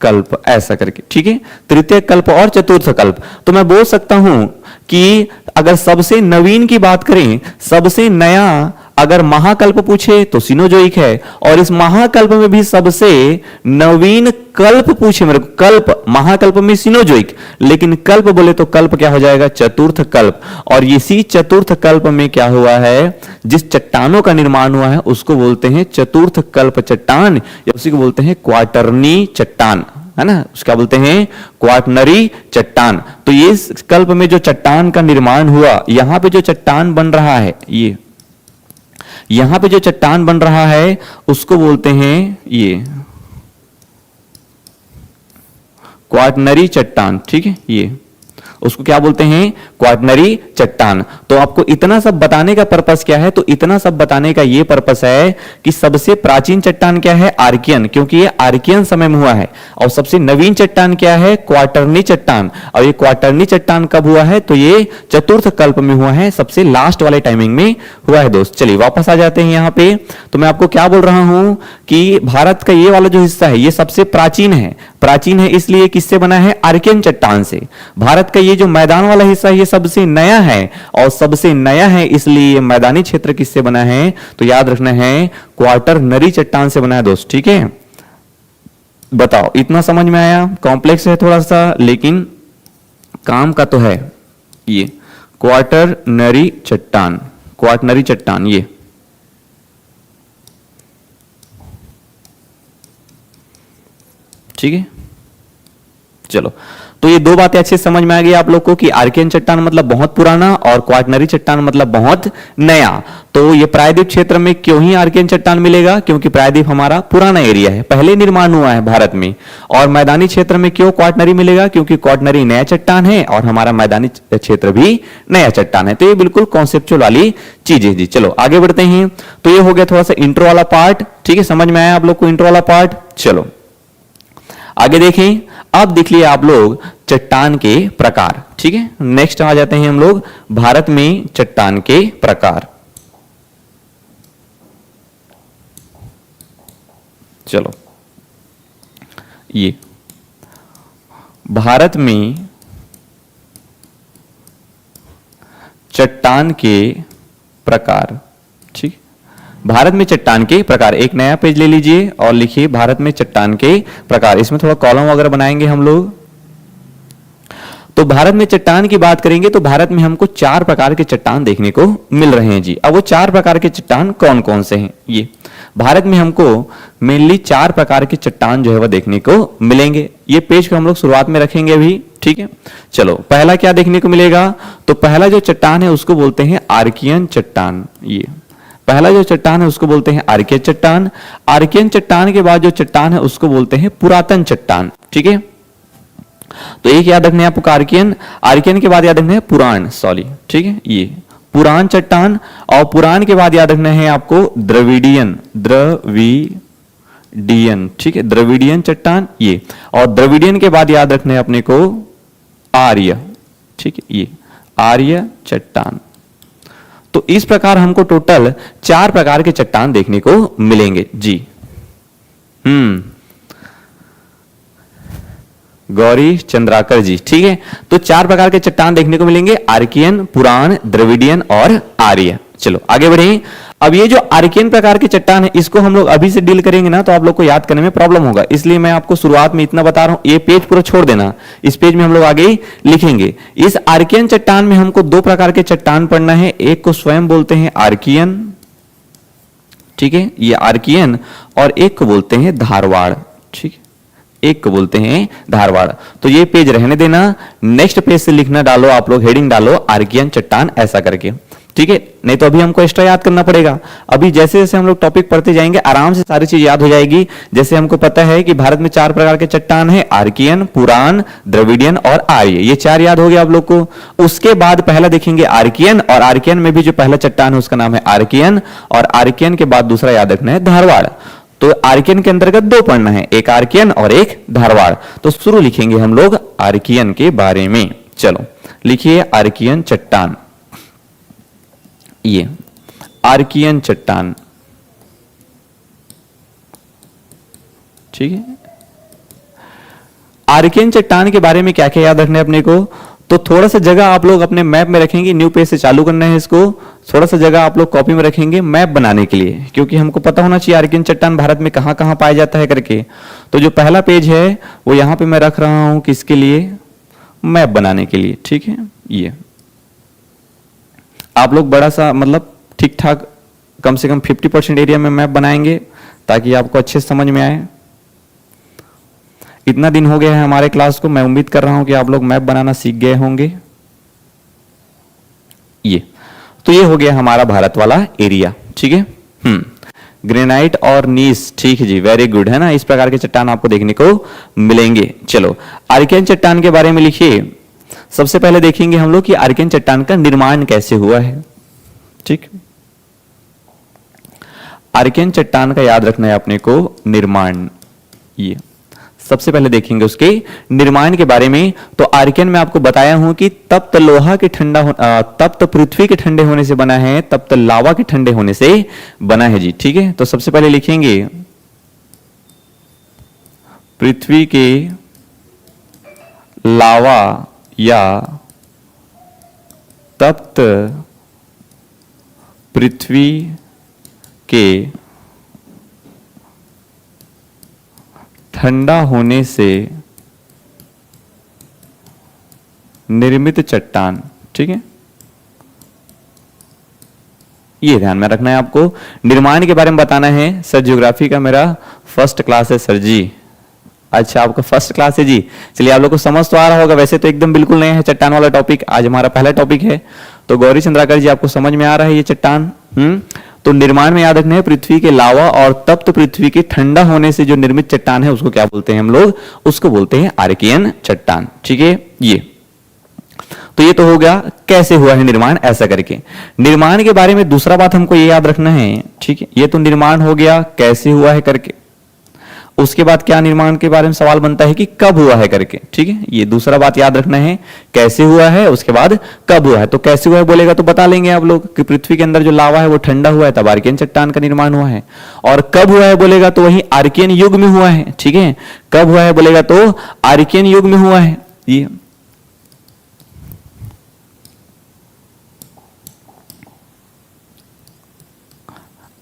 A: कल्प ऐसा करके। ठीक है, तृतीय कल्प और चतुर्थ कल्प। तो मैं बोल सकता हूं कि अगर सबसे नवीन की बात करें, सबसे नया अगर महाकल्प पूछे तो सीनोजोइक है, और इस महाकल्प में भी सबसे नवीन कल्प पूछे मेरे को, कल्प महाकल्प में सीनोजोइक, लेकिन कल्प बोले तो कल्प क्या हो जाएगा, चतुर्थ कल्प। और इसी चतुर्थ कल्प में क्या हुआ है, जिस चट्टानों का निर्माण हुआ है उसको बोलते हैं चतुर्थ कल्प चट्टान, या उसी को बोलते हैं क्वाटरनी चट्टान, है ना, उसका बोलते हैं क्वाटनरी चट्टान। तो ये कल्प में जो चट्टान का निर्माण हुआ, यहां पे जो चट्टान बन रहा है, ये यहां पे जो चट्टान बन रहा है उसको बोलते हैं ये क्वाटनरी चट्टान। ठीक है, ये उसको क्या बोलते हैं, क्वाटनरी चट्टान। तो आपको इतना सब बताने का पर्पस क्या है, तो इतना सब बताने का ये पर्पस है कि सबसे प्राचीन चट्टान क्या है, आर्कियन, क्योंकि ये आर्कियन समय में हुआ है। और सबसे नवीन चट्टान क्या है, क्वाटरनी चट्टान। और ये क्वाटरनी चट्टान कब हुआ है, तो ये चतुर्थ कल्प में हुआ है, सबसे लास्ट वाले टाइमिंग में हुआ है दोस्त। चलिए वापस आ जाते हैं यहां पे। तो मैं आपको क्या बोल रहा हूं कि भारत का ये वाला जो हिस्सा है ये सबसे प्राचीन है। प्राचीन है इसलिए किससे बना है, आर्कियन चट्टान से। भारत का ये जो मैदान वाला हिस्सा है ये सबसे नया है, और सबसे नया है इसलिए ये मैदानी क्षेत्र किससे बना है, तो याद रखना है क्वाटरनरी चट्टान से बना है दोस्त। ठीक है, बताओ इतना समझ में आया, कॉम्प्लेक्स है थोड़ा सा लेकिन काम का तो है। ये क्वाटरनरी चट्टान, क्वाटरनरी चट्टान ये ठीक है। चलो, तो ये दो बातें अच्छे समझ में आ गई आप लोग को कि आर्कियन चट्टान मतलब बहुत पुराना और क्वाटरनरी चट्टान मतलब बहुत नया। तो ये प्रायद्वीप क्षेत्र में क्यों ही आर्कियन चट्टान मिलेगा, क्योंकि प्रायद्वीप हमारा पुराना एरिया है, पहले निर्माण हुआ है भारत में। और मैदानी क्षेत्र में क्यों क्वाटरनरी मिलेगा, क्योंकि क्वाटरनरी नया चट्टान है और हमारा मैदानी क्षेत्र भी नया चट्टान है। तो ये बिल्कुल कॉन्सेप्चुअल वाली चीज है जी। चलो आगे बढ़ते हैं। तो ये हो गया थोड़ा सा इंट्रो वाला पार्ट। ठीक है, समझ में आया आप लोग को इंट्रो वाला पार्ट। चलो आगे देखें। अब देख लिए आप लोग चट्टान के प्रकार। ठीक है, नेक्स्ट आ जाते हैं हम लोग भारत में चट्टान के प्रकार। चलो, ये भारत में चट्टान के प्रकार। ठीक, भारत में चट्टान के प्रकार। एक नया पेज ले लीजिए और लिखिए भारत में चट्टान के प्रकार। इसमें थोड़ा कॉलम वगैरह बनाएंगे हम लोग। तो भारत में चट्टान की बात करेंगे तो भारत में हमको 4 प्रकार के चट्टान देखने को मिल रहे हैं जी। अब वो 4 प्रकार के चट्टान कौन कौन से हैं, ये भारत में हमको मेनली 4 प्रकार के चट्टान जो है वह देखने को मिलेंगे। ये पेज को हम लोग शुरुआत में रखेंगे अभी। ठीक है, चलो पहला क्या देखने को मिलेगा, तो पहला जो चट्टान है उसको बोलते हैं आर्कियन चट्टान। ये पहला जो चट्टान है उसको बोलते हैं आर्कियन चट्टान। आर्कियन चट्टान के बाद जो चट्टान है उसको बोलते हैं पुरातन चट्टान। ठीक है, तो एक याद रखना है आपको आर्कियन, आर्कियन के बाद याद रखना है पुराण, सॉरी। ठीक है, ये पुराण चट्टान। और पुराण के बाद याद रखना है आपको द्रविडियन, द्रविडियन। ठीक है, द्रविडियन चट्टान ये। और द्रविडियन के बाद याद रखना है अपने को आर्य। ठीक है, ये आर्य चट्टान। तो इस प्रकार हमको टोटल 4 प्रकार के चट्टान देखने को मिलेंगे जी। गौरी चंद्राकर जी, ठीक है। तो 4 प्रकार के चट्टान देखने को मिलेंगे, आर्कियन, पुराण, द्रविडियन और आर्य। चलो आगे बढ़े। अब ये जो आर्कियन प्रकार के चट्टान है इसको हम लोग अभी से डील करेंगे ना, तो आप लोग को याद करने में प्रॉब्लम होगा, इसलिए मैं आपको शुरुआत में इतना बता रहा हूं। ये पेज पूरा छोड़ देना, इस पेज में हम लोग आगे ही लिखेंगे। इस आर्कियन चट्टान में हमको 2 प्रकार के चट्टान पढ़ना है। एक को स्वयं बोलते हैं आर्कियन, ठीक है, ये आर्कियन, और एक को बोलते हैं धारवाड़। ठीक है, एक को बोलते हैं धारवाड़। तो ये पेज रहने देना, नेक्स्ट पेज से लिखना, डालो आप लोग हेडिंग डालो आर्कियन चट्टान ऐसा करके। ठीक है, नहीं तो अभी हमको एक्स्ट्रा याद करना पड़ेगा। अभी जैसे जैसे हम लोग टॉपिक पढ़ते जाएंगे आराम से सारी चीज याद हो जाएगी। जैसे हमको पता है कि भारत में 4 प्रकार के चट्टान है, आर्कियन, पुरान, द्रविडियन और आर्य। ये 4 याद हो गया आप लोग को। उसके बाद पहला देखेंगे आर्कियन, और आर्कियन में भी जो पहला चट्टान है उसका नाम है आर्कियन, और आर्कियन के बाद दूसरा याद रखना है धारवाड़। तो आर्कियन के अंतर्गत 2 पढ़ना है, एक आर्कियन और एक धारवाड़। तो शुरू लिखेंगे हम लोग आर्कियन के बारे में। चलो लिखिए आर्कियन चट्टान। ये आर्कियन चट्टान, ठीक है। आर्कियन चट्टान के बारे में क्या क्या याद रखना है अपने को, तो थोड़ा सा जगह आप लोग अपने मैप में रखेंगे, न्यू पेज से चालू करना है इसको। थोड़ा सा जगह आप लोग कॉपी में रखेंगे मैप बनाने के लिए, क्योंकि हमको पता होना चाहिए आर्कियन चट्टान भारत में कहां कहां पाया जाता है करके। तो जो पहला पेज है वो यहां पे मैं रख रहा हूं किसके लिए, मैप बनाने के लिए। ठीक है, ये आप लोग बड़ा सा मतलब ठीक ठाक कम से कम 50% एरिया में मैप बनाएंगे ताकि आपको अच्छे से समझ में आए। इतना दिन हो गया है हमारे क्लास को, मैं उम्मीद कर रहा हूं कि आप लोग मैप बनाना सीख गए होंगे। ये तो ये हो गया हमारा भारत वाला एरिया। ठीक है, ग्रेनाइट और नीस, ठीक है जी, वेरी गुड, है ना। इस प्रकार के चट्टान आपको देखने को मिलेंगे। चलो आर्कियन चट्टान के बारे में लिखिए। सबसे पहले देखेंगे हम लोग कि आर्कियन चट्टान का निर्माण कैसे हुआ है। ठीक, आर्कियन चट्टान का याद रखना है अपने को निर्माण। ये सबसे पहले देखेंगे उसके निर्माण के बारे में। तो आर्कियन में आपको बताया हूं कि तप्त लोहा के तप्त पृथ्वी के ठंडे होने से बना है, तप्त लावा के ठंडे होने से बना है जी। ठीक है, तो सबसे पहले लिखेंगे पृथ्वी के लावा या तप्त पृथ्वी के ठंडा होने से निर्मित चट्टान। ठीक है, ये ध्यान में रखना है आपको। निर्माण के बारे में बताना है। सर ज्योग्राफी का मेरा फर्स्ट क्लास है सर जी। अच्छा, आपका फर्स्ट क्लास है जी। चलिए, आप लोग को समझ तो आ रहा होगा, वैसे तो एकदम बिल्कुल नया है चट्टान वाला टॉपिक। आज हमारा पहला टॉपिक है। तो गौरी चंद्राकर जी, आपको समझ में आ रहा है ये चट्टान। तो निर्माण में याद रखना है पृथ्वी के लावा और तप्त पृथ्वी के ठंडा होने से जो निर्मित चट्टान है उसको क्या बोलते हैं हम लोग, उसको बोलते हैं आर्कियन चट्टान। ठीक है, ये तो ये तो हो गया कैसे हुआ है निर्माण ऐसा करके। निर्माण के बारे में दूसरा बात हमको ये याद रखना है। ठीक है, ये तो निर्माण हो गया कैसे हुआ है करके। उसके बाद क्या निर्माण के बारे में सवाल बनता है कि कब हुआ है करके। ठीक है, ये दूसरा बात याद रखना है, कैसे हुआ है, उसके बाद कब हुआ है। तो कैसे हुआ है बोलेगा तो बता लेंगे आप लोग कि पृथ्वी के अंदर जो लावा है वो ठंडा हुआ है, तब आर्कियन चट्टान का निर्माण हुआ है। और कब हुआ है बोलेगा तो वही आर्कियन युग में हुआ है। ठीक है, कब हुआ है बोलेगा तो आर्कियन युग में हुआ है। ये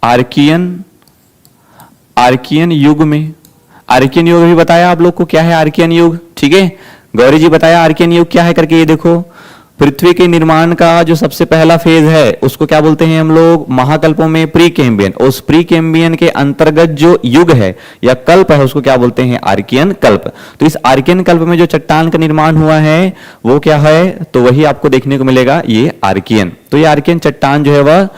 A: आर्कियन युग में, आर्कियन युग भी बताया आप लोग को क्या है आर्कियन युग। ठीक है, गौरी जी बताया आर्कियन युग क्या है करके। ये देखो, पृथ्वी के निर्माण का जो सबसे पहला फेज है उसको क्या बोलते हैं हम लोग महाकल्पों में प्री कैम्बियन। उस प्री कैम्बियन के अंतर्गत जो युग है या कल्प है उसको क्या बोलते हैं आर्कियन कल्प। तो इस आर्कियन कल्प में जो चट्टान का निर्माण हुआ है वो क्या है, तो वही आपको देखने को मिलेगा ये आर्कियन। तो ये आर्कियन चट्टान जो है वह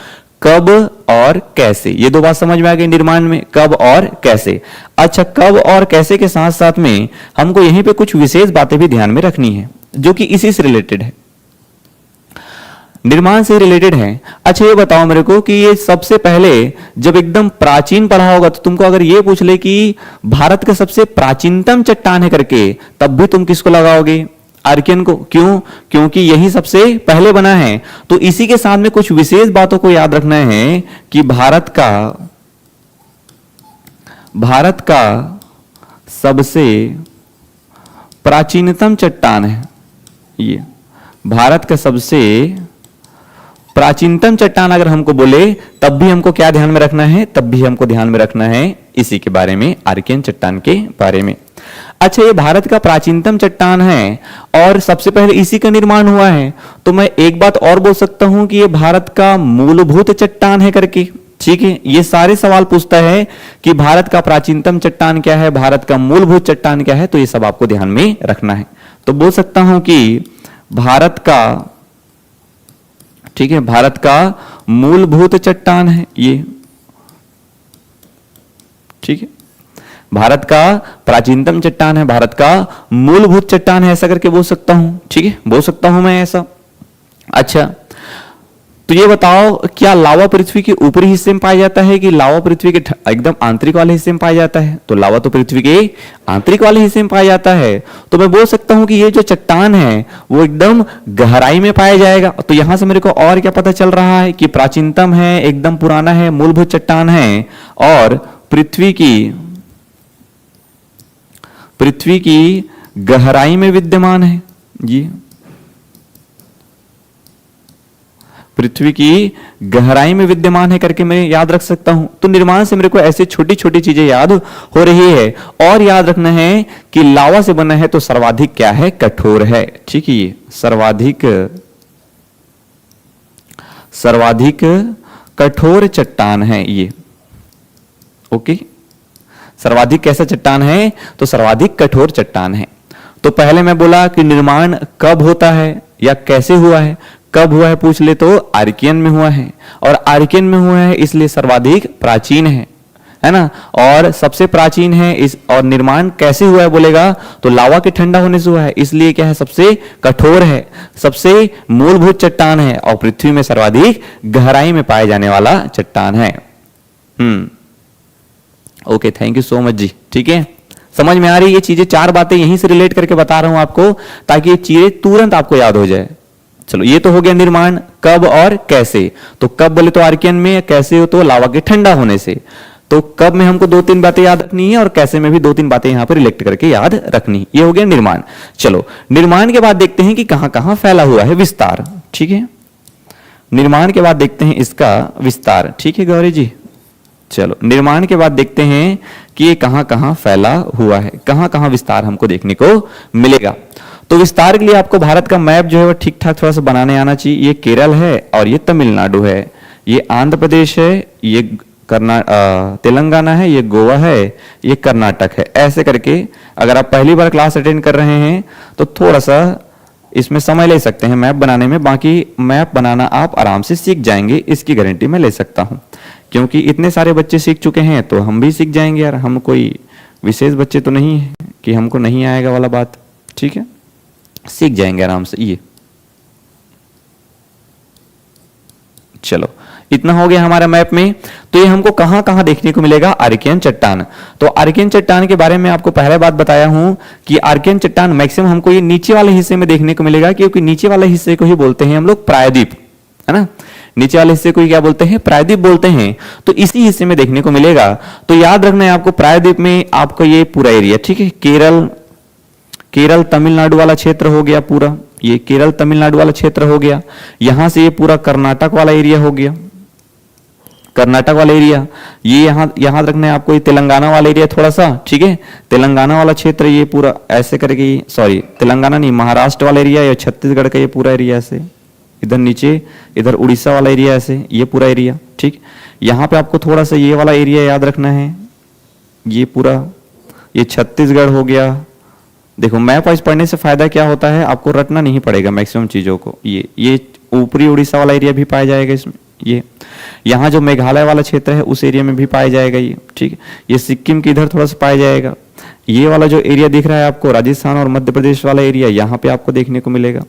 A: कब और कैसे, ये 2 बात समझ में आ गई निर्माण में, कब और कैसे। अच्छा, कब और कैसे के साथ साथ में हमको यहीं पे कुछ विशेष बातें भी ध्यान में रखनी है जो कि इसी से रिलेटेड है, निर्माण से रिलेटेड है। अच्छा, ये बताओ मेरे को कि ये सबसे पहले जब एकदम प्राचीन पढ़ा होगा तो तुमको अगर ये पूछ ले कि भारत का सबसे प्राचीनतम चट्टान है करके, तब भी तुम किसको लगाओगे, आर्कियन को। क्यों, क्योंकि यही सबसे पहले बना है। तो इसी के साथ में कुछ विशेष बातों को याद रखना है कि भारत का सबसे प्राचीनतम चट्टान है ये। भारत का सबसे प्राचीनतम चट्टान अगर हमको बोले तब भी हमको क्या ध्यान में रखना है, तब भी हमको ध्यान में रखना है इसी के बारे में, आर्कियन चट्टान के बारे में। अच्छा, ये भारत का प्राचीनतम चट्टान है और सबसे पहले इसी का निर्माण हुआ है। तो मैं एक बात और बोल सकता हूं कि ये भारत का मूलभूत चट्टान है करके। ठीक है, ये सारे सवाल पूछता है कि भारत का प्राचीनतम चट्टान क्या है, भारत का मूलभूत चट्टान क्या है, तो ये सब आपको ध्यान में रखना है। तो बोल सकता हूं कि भारत का, ठीक है, भारत का मूलभूत चट्टान है ये, ठीक है, भारत का प्राचीनतम चट्टान है, भारत का मूलभूत चट्टान है, ऐसा करके बोल सकता हूं। ठीक है, बोल सकता हूं मैं ऐसा। अच्छा, तो ये बताओ, क्या लावा पृथ्वी के ऊपरी हिस्से में पाया जाता है कि लावा पृथ्वी के एकदम आंतरिक वाले हिस्से में पाया जाता है? तो लावा तो पृथ्वी के आंतरिक वाले हिस्से में पाया जाता है। तो मैं बोल सकता हूं कि ये जो चट्टान है वो एकदम गहराई में पाया जाएगा। तो यहां से मेरे को और क्या पता चल रहा है कि प्राचीनतम है, एकदम पुराना है, मूलभूत चट्टान है और पृथ्वी की गहराई में विद्यमान है। जी, पृथ्वी की गहराई में विद्यमान है करके मैं याद रख सकता हूं। तो निर्माण से मेरे को ऐसे छोटी छोटी चीजें याद हो रही है। और याद रखना है कि लावा से बना है तो सर्वाधिक क्या है, कठोर है। ठीक है, ये सर्वाधिक कठोर चट्टान है ये। ओके, सर्वाधिक कैसा चट्टान है, तो सर्वाधिक कठोर चट्टान है। तो पहले मैं बोला कि निर्माण कब होता है या कैसे हुआ है, कब हुआ है पूछ ले तो आर्कियन में हुआ है, और आर्कियन में हुआ है इसलिए सर्वाधिक प्राचीन है ना, और सबसे प्राचीन है इस। और निर्माण कैसे हुआ है बोलेगा तो लावा के ठंडा होने से हुआ है, इसलिए क्या है, सबसे कठोर है, सबसे मूलभूत चट्टान है और पृथ्वी में सर्वाधिक गहराई में पाए जाने वाला चट्टान है। Okay, thank you so much ji. ठीक है, समझ में आ रही ये चीजें, चार बातें यहीं से रिलेट करके बता रहा हूं आपको ताकि ये चीजें तुरंत आपको याद हो जाए। चलो, ये तो हो गया निर्माण कब और कैसे। तो कब बोले तो आर्कियन में, कैसे हो तो लावा के ठंडा होने से। तो कब में हमको 2-3 बातें याद रखनी है और कैसे में भी 2-3 बातें यहां पर रिलेक्ट करके याद रखनी। ये हो गया निर्माण। चलो, निर्माण के बाद देखते हैं कि कहां कहां फैला हुआ है विस्तार। ठीक है, निर्माण के बाद देखते हैं इसका विस्तार। ठीक है गौरी जी, चलो निर्माण के बाद देखते हैं कि ये कहां कहां फैला हुआ है, कहां कहां विस्तार हमको देखने को मिलेगा। तो विस्तार के लिए आपको भारत का मैप जो है वो ठीक ठाक थोड़ा सा बनाने आना चाहिए। ये केरल है और ये तमिलनाडु है, ये आंध्र प्रदेश है, ये तेलंगाना है, ये गोवा है, ये कर्नाटक है। ऐसे करके अगर आप पहली बार क्लास अटेंड कर रहे हैं तो थोड़ा सा इसमें समय ले सकते हैं मैप बनाने में। बाकी मैप बनाना आप आराम से सीख जाएंगे, इसकी गारंटी मैं ले सकता हूं, क्योंकि इतने सारे बच्चे सीख चुके हैं तो हम भी सीख जाएंगे यार। हम कोई विशेष बच्चे तो नहीं है कि हमको नहीं आएगा वाला बात। ठीक है, सीख जाएंगे आराम से ये। चलो, इतना हो गया हमारा मैप में। तो ये हमको कहां कहां देखने को मिलेगा, आर्कियन चट्टान। तो आर्कियन चट्टान के बारे में आपको पहले बात बताया हूं कि आर्कियन चट्टान मैक्सिमम हमको ये नीचे वाले हिस्से में देखने को मिलेगा, क्योंकि नीचे वाले हिस्से को ही बोलते हैं हम लोग प्रायद्वीप, है ना। नीचे वाले हिस्से को ही क्या बोलते हैं, प्रायद्वीप बोलते हैं। तो इसी हिस्से में देखने को मिलेगा। तो याद रखना है आपको, प्रायद्वीप में आपको ये पूरा एरिया, ठीक है, केरल तमिलनाडु वाला क्षेत्र हो गया पूरा, ये केरल तमिलनाडु वाला क्षेत्र हो गया। यहां से ये पूरा कर्नाटक वाला एरिया हो गया, कर्नाटक वाला एरिया। ये यहां रखना है आपको, ये तेलंगाना वाला एरिया थोड़ा सा, ठीक है, तेलंगाना वाला क्षेत्र ये पूरा ऐसे करके, सॉरी तेलंगाना नहीं, महाराष्ट्र वाला एरिया या छत्तीसगढ़ का ये पूरा एरिया ऐसे, इधर नीचे इधर उड़ीसा वाला एरिया ऐसे, ये पूरा एरिया। ठीक, यहां पे आपको थोड़ा सा ये वाला एरिया याद रखना है, ये पूरा ये छत्तीसगढ़ हो गया। देखो मैप वाइज पढ़ने से फायदा क्या होता है, आपको रटना नहीं पड़ेगा मैक्सिमम चीजों को। ये ऊपरी उड़ीसा वाला एरिया भी पाया जाएगा इसमें, ये यहाँ जो मेघालय वाला क्षेत्र है उस एरिया में भी पाया जाएगा ये, ठीक है। ये सिक्किम के इधर थोड़ा सा पाया जाएगा। ये वाला जो एरिया दिख रहा है आपको, राजस्थान और मध्य प्रदेश वाला एरिया, यहाँ पे आपको देखने को मिलेगा।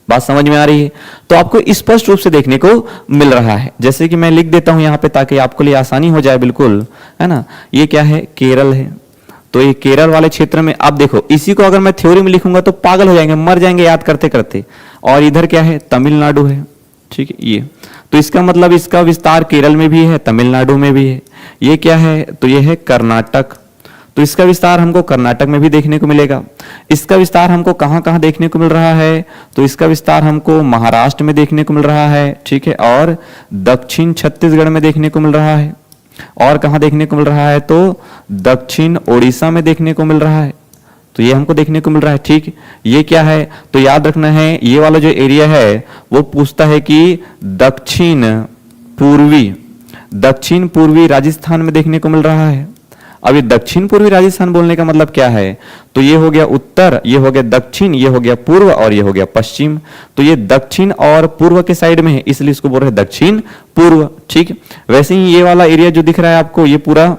A: बात समझ में आ रही है? तो आपको स्पष्ट रूप से देखने को मिल रहा है। जैसे कि मैं लिख देता हूं यहाँ पे ताकि आपके लिए आसानी हो जाए, बिल्कुल, है ना। ये क्या है, केरल है। तो ये केरल वाले क्षेत्र में आप देखो, इसी को अगर मैं थ्योरी में लिखूंगा तो पागल हो जाएंगे, मर जाएंगे याद करते करते। और इधर क्या है, तमिलनाडु है, ठीक है। ये तो इसका मतलब इसका विस्तार केरल में भी है, तमिलनाडु में भी है। ये क्या है, तो ये है कर्नाटक। तो इसका विस्तार हमको कर्नाटक में भी देखने को मिलेगा। इसका विस्तार हमको कहां कहां देखने को मिल रहा है, तो इसका विस्तार हमको महाराष्ट्र में देखने को मिल रहा है, ठीक है, और दक्षिण छत्तीसगढ़ में देखने को मिल रहा है। और कहां देखने को मिल रहा है, तो दक्षिण ओडिशा में देखने को मिल रहा है। तो ये हमको देखने को मिल रहा है, ठीक। ये क्या है, तो याद रखना है, ये वाला जो एरिया है वो पूछता है कि दक्षिण पूर्वी, दक्षिण पूर्वी राजस्थान में देखने को मिल रहा है। अब ये दक्षिण पूर्वी राजस्थान बोलने का मतलब क्या है, तो ये हो गया उत्तर, ये हो गया दक्षिण, ये हो गया पूर्व और ये हो गया पश्चिम। तो ये दक्षिण और पूर्व के साइड में है, इसलिए इसको बोल रहे हैं दक्षिण पूर्व। ठीक, वैसे ही ये वाला एरिया जो दिख रहा है आपको, ये पूरा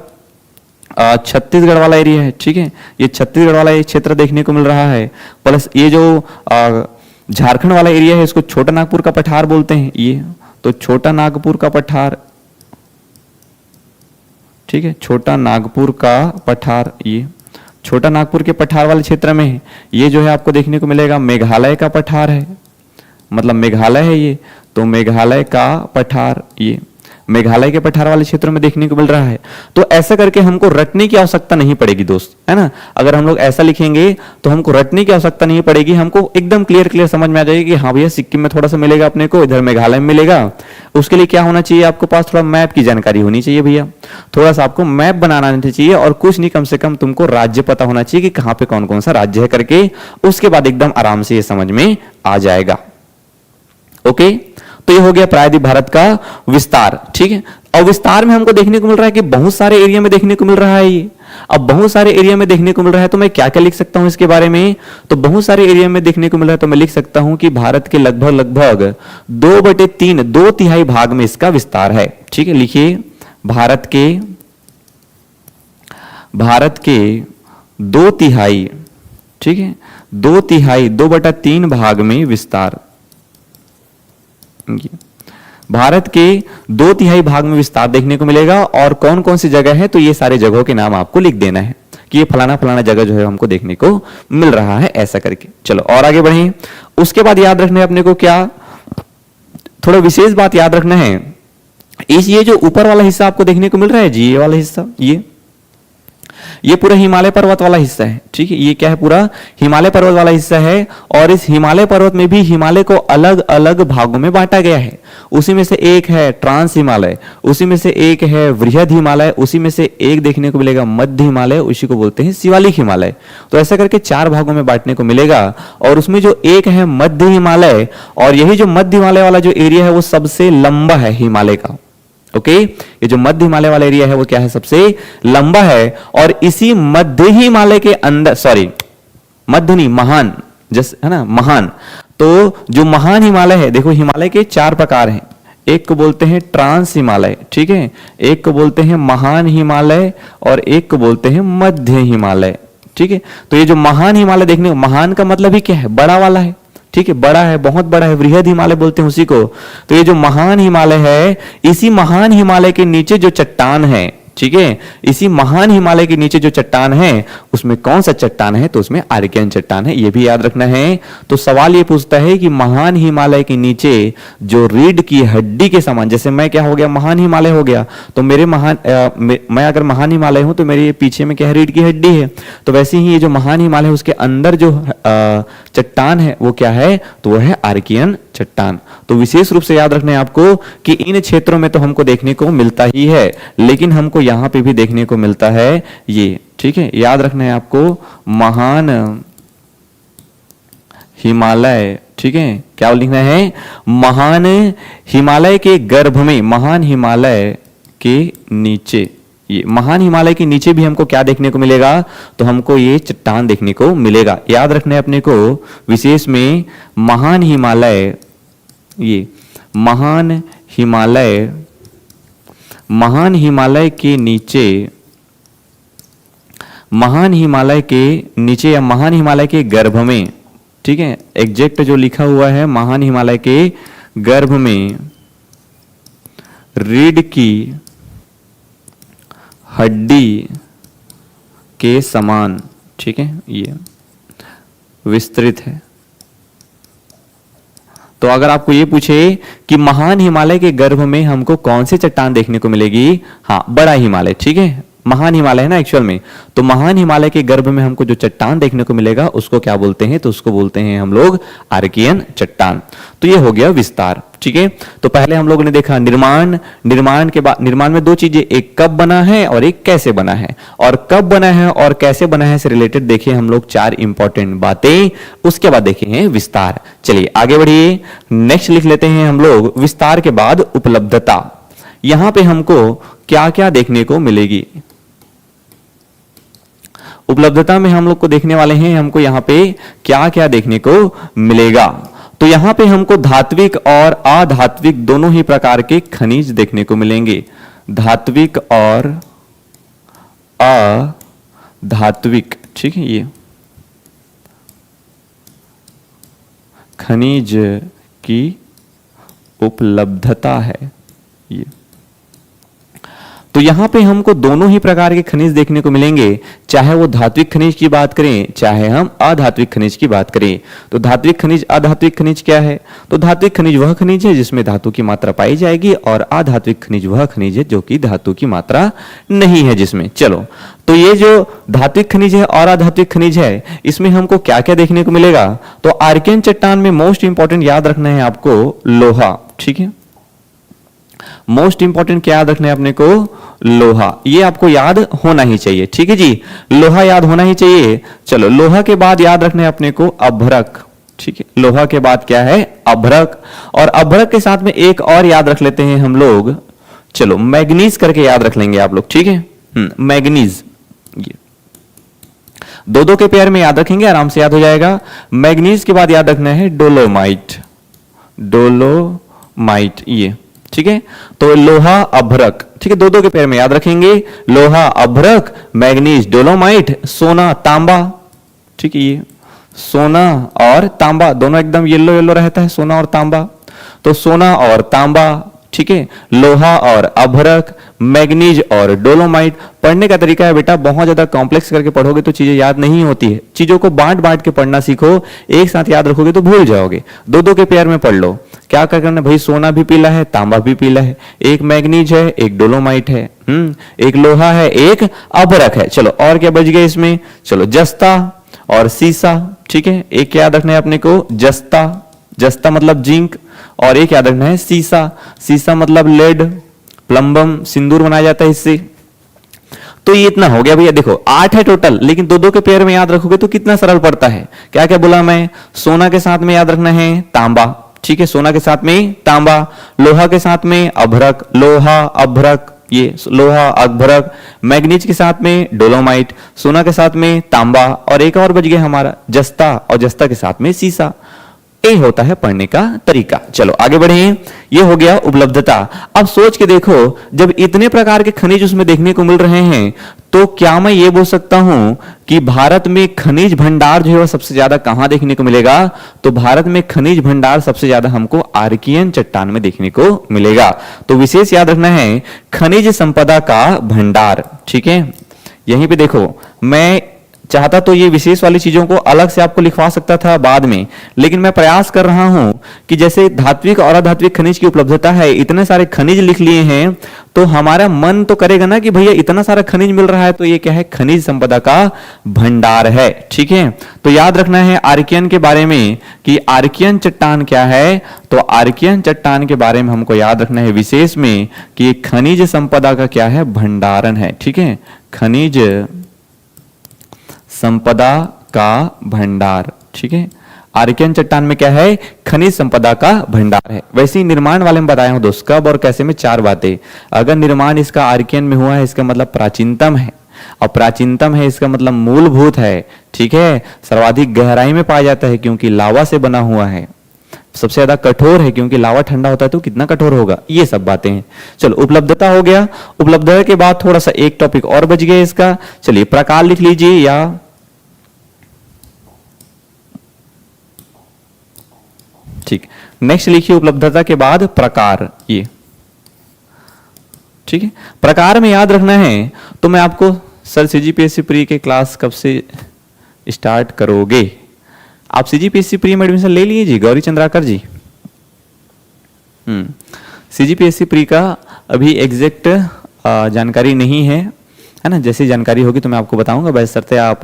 A: छत्तीसगढ़ वाला एरिया है। ठीक है, ये छत्तीसगढ़ वाला ये क्षेत्र देखने को मिल रहा है। प्लस ये जो झारखंड वाला एरिया है, इसको छोटा नागपुर का पठार बोलते हैं। ये तो छोटा नागपुर का पठार, ठीक है, छोटा नागपुर का पठार, ये छोटा नागपुर के पठार वाले क्षेत्र में है। ये जो है आपको देखने को मिलेगा मेघालय का पठार है, मतलब मेघालय है ये, तो मेघालय का पठार, ये मेघालय के पठार वाले क्षेत्रों में देखने को मिल रहा है। तो ऐसा करके हमको रटने की आवश्यकता नहीं पड़ेगी दोस्त, है ना। अगर हम लोग ऐसा लिखेंगे तो हमको रटने की आवश्यकता नहीं पड़ेगी, हमको एकदम क्लियर समझ में आ जाएगी कि हाँ भैया सिक्किम में थोड़ा सा मिलेगा अपने को, इधर मेघालय में मिलेगा। उसके लिए क्या होना चाहिए, आपके पास थोड़ा मैप की जानकारी होनी चाहिए भैया, थोड़ा सा आपको मैप बनाना आना चाहिए, और कुछ नहीं कम से कम तुमको राज्य पता होना चाहिए कि कहाँ पे कौन कौन सा राज्य है करके। उसके बाद एकदम आराम से ये समझ में आ जाएगा। ओके, तो ये हो गया प्रायद्वीप भारत का विस्तार। ठीक है, और विस्तार में हमको देखने को मिल रहा है कि बहुत सारे एरिया में देखने को मिल रहा है ये। अब बहुत सारे एरिया में देखने को मिल रहा है तो मैं क्या क्या लिख सकता हूं इसके बारे में, तो बहुत सारे एरिया में देखने को मिल रहा है तो मैं लिख सकता हूं कि भारत के लगभग 2/3, 2/3 भाग में इसका विस्तार है। ठीक है, लिखिए भारत के 2/3, ठीक है, 2/3, 2/3 भाग में विस्तार, भारत के 2/3 भाग में विस्तार देखने को मिलेगा। और कौन कौन सी जगह है, तो ये सारे जगहों के नाम आपको लिख देना है कि ये फलाना फलाना जगह जो है हमको देखने को मिल रहा है, ऐसा करके। चलो और आगे बढ़े। उसके बाद याद रखना है अपने को क्या, थोड़ा विशेष बात याद रखना है, ये जो ऊपर वाला हिस्सा आपको देखने को मिल रहा है जी, ये वाला हिस्सा, ये पूरा हिमालय पर्वत वाला हिस्सा है। ठीक है, ये क्या है, पूरा हिमालय पर्वत वाला हिस्सा है। और इस हिमालय पर्वत में भी हिमालय को अलग अलग भागों में बांटा गया है। उसी में से एक है ट्रांस हिमालय, उसी में से एक है वृहद हिमालय, उसी में से एक देखने को मिलेगा मध्य हिमालय, उसी को बोलते हैं शिवालिक हिमालय। तो ऐसा करके 4 भागों में बांटने को मिलेगा। और उसमें जो एक है मध्य हिमालय, और यही जो मध्य हिमालय वाला जो एरिया है वो सबसे लंबा है हिमालय का। ओके, ये जो मध्य हिमालय वाला एरिया है वो क्या है, सबसे लंबा है। और इसी मध्य हिमालय के अंदर, सॉरी मध्य नहीं, महान, जैसे है ना महान, तो जो महान हिमालय है, देखो हिमालय के 4 प्रकार हैं। एक को बोलते हैं ट्रांस हिमालय, ठीक है, एक को बोलते हैं महान हिमालय, और एक को बोलते हैं मध्य हिमालय। ठीक है, तो ये जो महान हिमालय देखने को, महान का मतलब ही क्या है, बड़ा वाला है। ठीक है, बड़ा है, बहुत बड़ा है, वृहद हिमालय बोलते हैं उसी को। तो ये जो महान हिमालय है, इसी महान हिमालय के नीचे जो चट्टान है, ठीक है, इसी महान हिमालय के नीचे जो चट्टान है उसमें कौन सा चट्टान है, तो उसमें आर्कियन चट्टान है, ये भी याद रखना है। तो सवाल ये पूछता है कि महान हिमालय के नीचे जो रीढ़ की हड्डी के समान, जैसे मैं क्या हो गया, महान हिमालय हो गया, तो मेरे मैं अगर महान हिमालय हूं तो मेरे पीछे में क्या है, रीढ़ की हड्डी है। तो वैसे ही ये जो महान हिमालय है उसके अंदर जो चट्टान है वो क्या है, तो वो है आर्कियन चट्टान। तो विशेष रूप से याद रखना है आपको कि इन क्षेत्रों में तो हमको देखने को मिलता ही है, लेकिन हमको यहां पे भी देखने को मिलता है ये। ठीक है, याद रखना है आपको महान हिमालय। ठीक है, क्या लिखना है, महान हिमालय के गर्भ में, महान हिमालय के नीचे, ये महान हिमालय के नीचे भी हमको क्या देखने को मिलेगा, तो हमको ये चट्टान देखने को मिलेगा। याद रखना है अपने को विशेष में, महान हिमालय, ये महान हिमालय, महान हिमालय के नीचे, महान हिमालय के नीचे या महान हिमालय के गर्भ में, ठीक है, एग्जैक्ट जो लिखा हुआ है, महान हिमालय के गर्भ में रीढ़ की हड्डी के समान, ठीक है, ये विस्तृत है। तो अगर आपको ये पूछे कि महान हिमालय के गर्भ में हमको कौन सी चट्टान देखने को मिलेगी, हाँ बड़ा हिमालय, ठीक है, महान हिमालय है ना एक्चुअल में, तो महान हिमालय के गर्भ में हमको जो चट्टान देखने को मिलेगा उसको क्या बोलते हैं, तो उसको बोलते हैं हम लोग आर्कियन चट्टान। तो ये हो गया विस्तार। ठीक है, तो पहले हम लोगों ने देखा निर्माण, निर्माण के बाद, निर्माण में 2 चीजें, एक कब बना है और एक कैसे बना है। और कब बना है और कैसे बना है से रिलेटेड देखे हम लोग 4 इंपॉर्टेंट बातें, उसके बाद देखे हैं विस्तार। चलिए आगे बढ़िए, नेक्स्ट लिख लेते हैं हम लोग विस्तार के बाद उपलब्धता। यहां पे हमको क्या क्या देखने को मिलेगी। उपलब्धता में हम लोग को देखने वाले हैं हमको यहां पे क्या क्या देखने को मिलेगा। तो यहां पे हमको धात्विक और अधात्विक दोनों ही प्रकार के खनिज देखने को मिलेंगे। धात्विक और अधात्विक, ठीक है, ये खनिज की उपलब्धता है ये। तो यहां पे हमको दोनों ही प्रकार के खनिज देखने को मिलेंगे, चाहे वो धात्विक खनिज की बात करें चाहे हम अधात्विक खनिज की बात करें। तो धात्विक खनिज अधात्विक खनिज क्या है? तो धात्विक खनिज वह खनिज है जिसमें धातु की मात्रा पाई जाएगी और अधात्विक खनिज वह खनिज है जो कि धातु की मात्रा नहीं है जिसमें। चलो, तो ये जो धात्विक खनिज है और अधात्विक खनिज है इसमें हमको क्या क्या देखने को मिलेगा? तो आर्कियन चट्टान में मोस्ट इंपॉर्टेंट याद रखना है आपको लोहा, ठीक है। मोस्ट इंपॉर्टेंट क्या याद रखना है अपने को? लोहा। ये आपको याद होना ही चाहिए, ठीक है जी, लोहा याद होना ही चाहिए। चलो, लोहा के बाद याद रखना है अपने को अभ्रक, ठीक है। लोहा के बाद क्या है? अभ्रक। और अभ्रक के साथ में एक और याद रख लेते हैं हम लोग, चलो मैग्नीज करके याद रख लेंगे आप लोग, ठीक है। मैग्नीज, ये दो के पेयर में याद रखेंगे, आराम से याद हो जाएगा। मैग्नीज के बाद याद रखना है डोलोमाइट, डोलोमाइट, ये ठीक है। तो लोहा अभ्रक, ठीक है, दो के पेयर में याद रखेंगे, लोहा अभ्रक, मैग्नीज, डोलोमाइट, सोना तांबा, ठीक है। ये सोना और तांबा दोनों एकदम येलो येलो रहता है, सोना और तांबा। तो सोना और तांबा, ठीक है, लोहा और अभ्रक, मैग्नीज और डोलोमाइट। पढ़ने का तरीका है बेटा, बहुत ज्यादा कॉम्प्लेक्स करके पढ़ोगे तो चीजें याद नहीं होती है। चीजों को बांट बांट के पढ़ना सीखो, एक साथ याद रखोगे तो भूल जाओगे। दो के पेयर में पढ़ लो। क्या करना भाई? सोना भी पीला है, तांबा भी पीला है, एक मैग्नीज है, एक डोलोमाइट है, एक लोहा है, एक अभ्रक है। चलो, और क्या बच गया इसमें? चलो, जस्ता और सीसा, ठीक है। एक याद रखना है अपने को जस्ता, जस्ता मतलब जिंक, और एक याद रखना है सीसा, सीसा मतलब लेड, प्लम्बम, सिंदूर बनाया जाता है इससे। तो ये इतना हो गया भैया। देखो 8 है टोटल, लेकिन दो के पेयर में याद रखोगे तो कितना सरल पड़ता है। क्या क्या बोला मैं? सोना के साथ में याद रखना है तांबा, ठीक है, सोना के साथ में तांबा, लोहा के साथ में अभ्रक, लोहा अभ्रक, ये लोहा अभ्रक, मैग्नीज के साथ में डोलोमाइट, सोना के साथ में तांबा, और एक और बच गया हमारा जस्ता, और जस्ता के साथ में सीसा। ये होता है पढ़ने का तरीका। चलो आगे बढ़े, ये हो गया उपलब्धता। अब सोच के देखो, जब इतने प्रकार के खनिज उसमें देखने को मिल रहे हैं तो क्या मैं ये बोल सकता हूं कि भारत में खनिज भंडार जो है वो सबसे ज्यादा कहां देखने को मिलेगा? तो भारत में खनिज भंडार सबसे ज्यादा हमको आर्कियन चट्टान में देखने को मिलेगा। तो विशेष याद रखना है खनिज संपदा का भंडार, ठीक है। यहीं पे देखो, मैं चाहता तो ये विशेष वाली चीजों को अलग से आपको लिखवा सकता था बाद में, लेकिन मैं प्रयास कर रहा हूं कि जैसे धात्विक और अधात्विक खनिज की उपलब्धता है, इतने सारे खनिज लिख लिए हैं, तो हमारा मन तो करेगा ना कि भैया इतना सारा खनिज मिल रहा है तो ये क्या है? खनिज संपदा का भंडार है, ठीक है। तो याद रखना है आर्कियन के बारे में कि आर्कियन चट्टान क्या है। तो आर्कियन चट्टान के बारे में हमको याद रखना है विशेष में कि खनिज संपदा का क्या है? भंडारण है, ठीक है। खनिज संपदा का भंडार, ठीक है। आर्कियन चट्टान में क्या है? खनिज संपदा का भंडार है। वैसे ही निर्माण वाले में बताया हूं दोस्त, कब और कैसे में 4 बातें। अगर निर्माण इसका आर्कियन में हुआ है इसका मतलब प्राचीनतम है, और प्राचीनतम है इसका मतलब मूलभूत है, ठीक है। सर्वाधिक गहराई में पाया जाता है क्योंकि लावा से बना हुआ है। सबसे ज्यादा कठोर है क्योंकि लावा ठंडा होता है तो कितना कठोर होगा, ये सब बातें हैं। चलो उपलब्धता हो गया। उपलब्धता के बाद थोड़ा सा एक टॉपिक और बच गया इसका। चलिए प्रकार लिख लीजिए, या ठीक, नेक्स्ट लिखिए उपलब्धता के बाद प्रकार, ये ठीक है। प्रकार में याद रखना है तो मैं आपको सर सीजीपीएससी प्री के क्लास कब से स्टार्ट करोगे? आप सीजीपीएससी प्री में एडमिशन ले लीजिए गौरी चंद्राकर जी। सीजीपीएससी प्री का अभी एग्जैक्ट जानकारी नहीं है ना, जैसी जानकारी होगी तो मैं आपको बताऊंगा। बशर्ते आप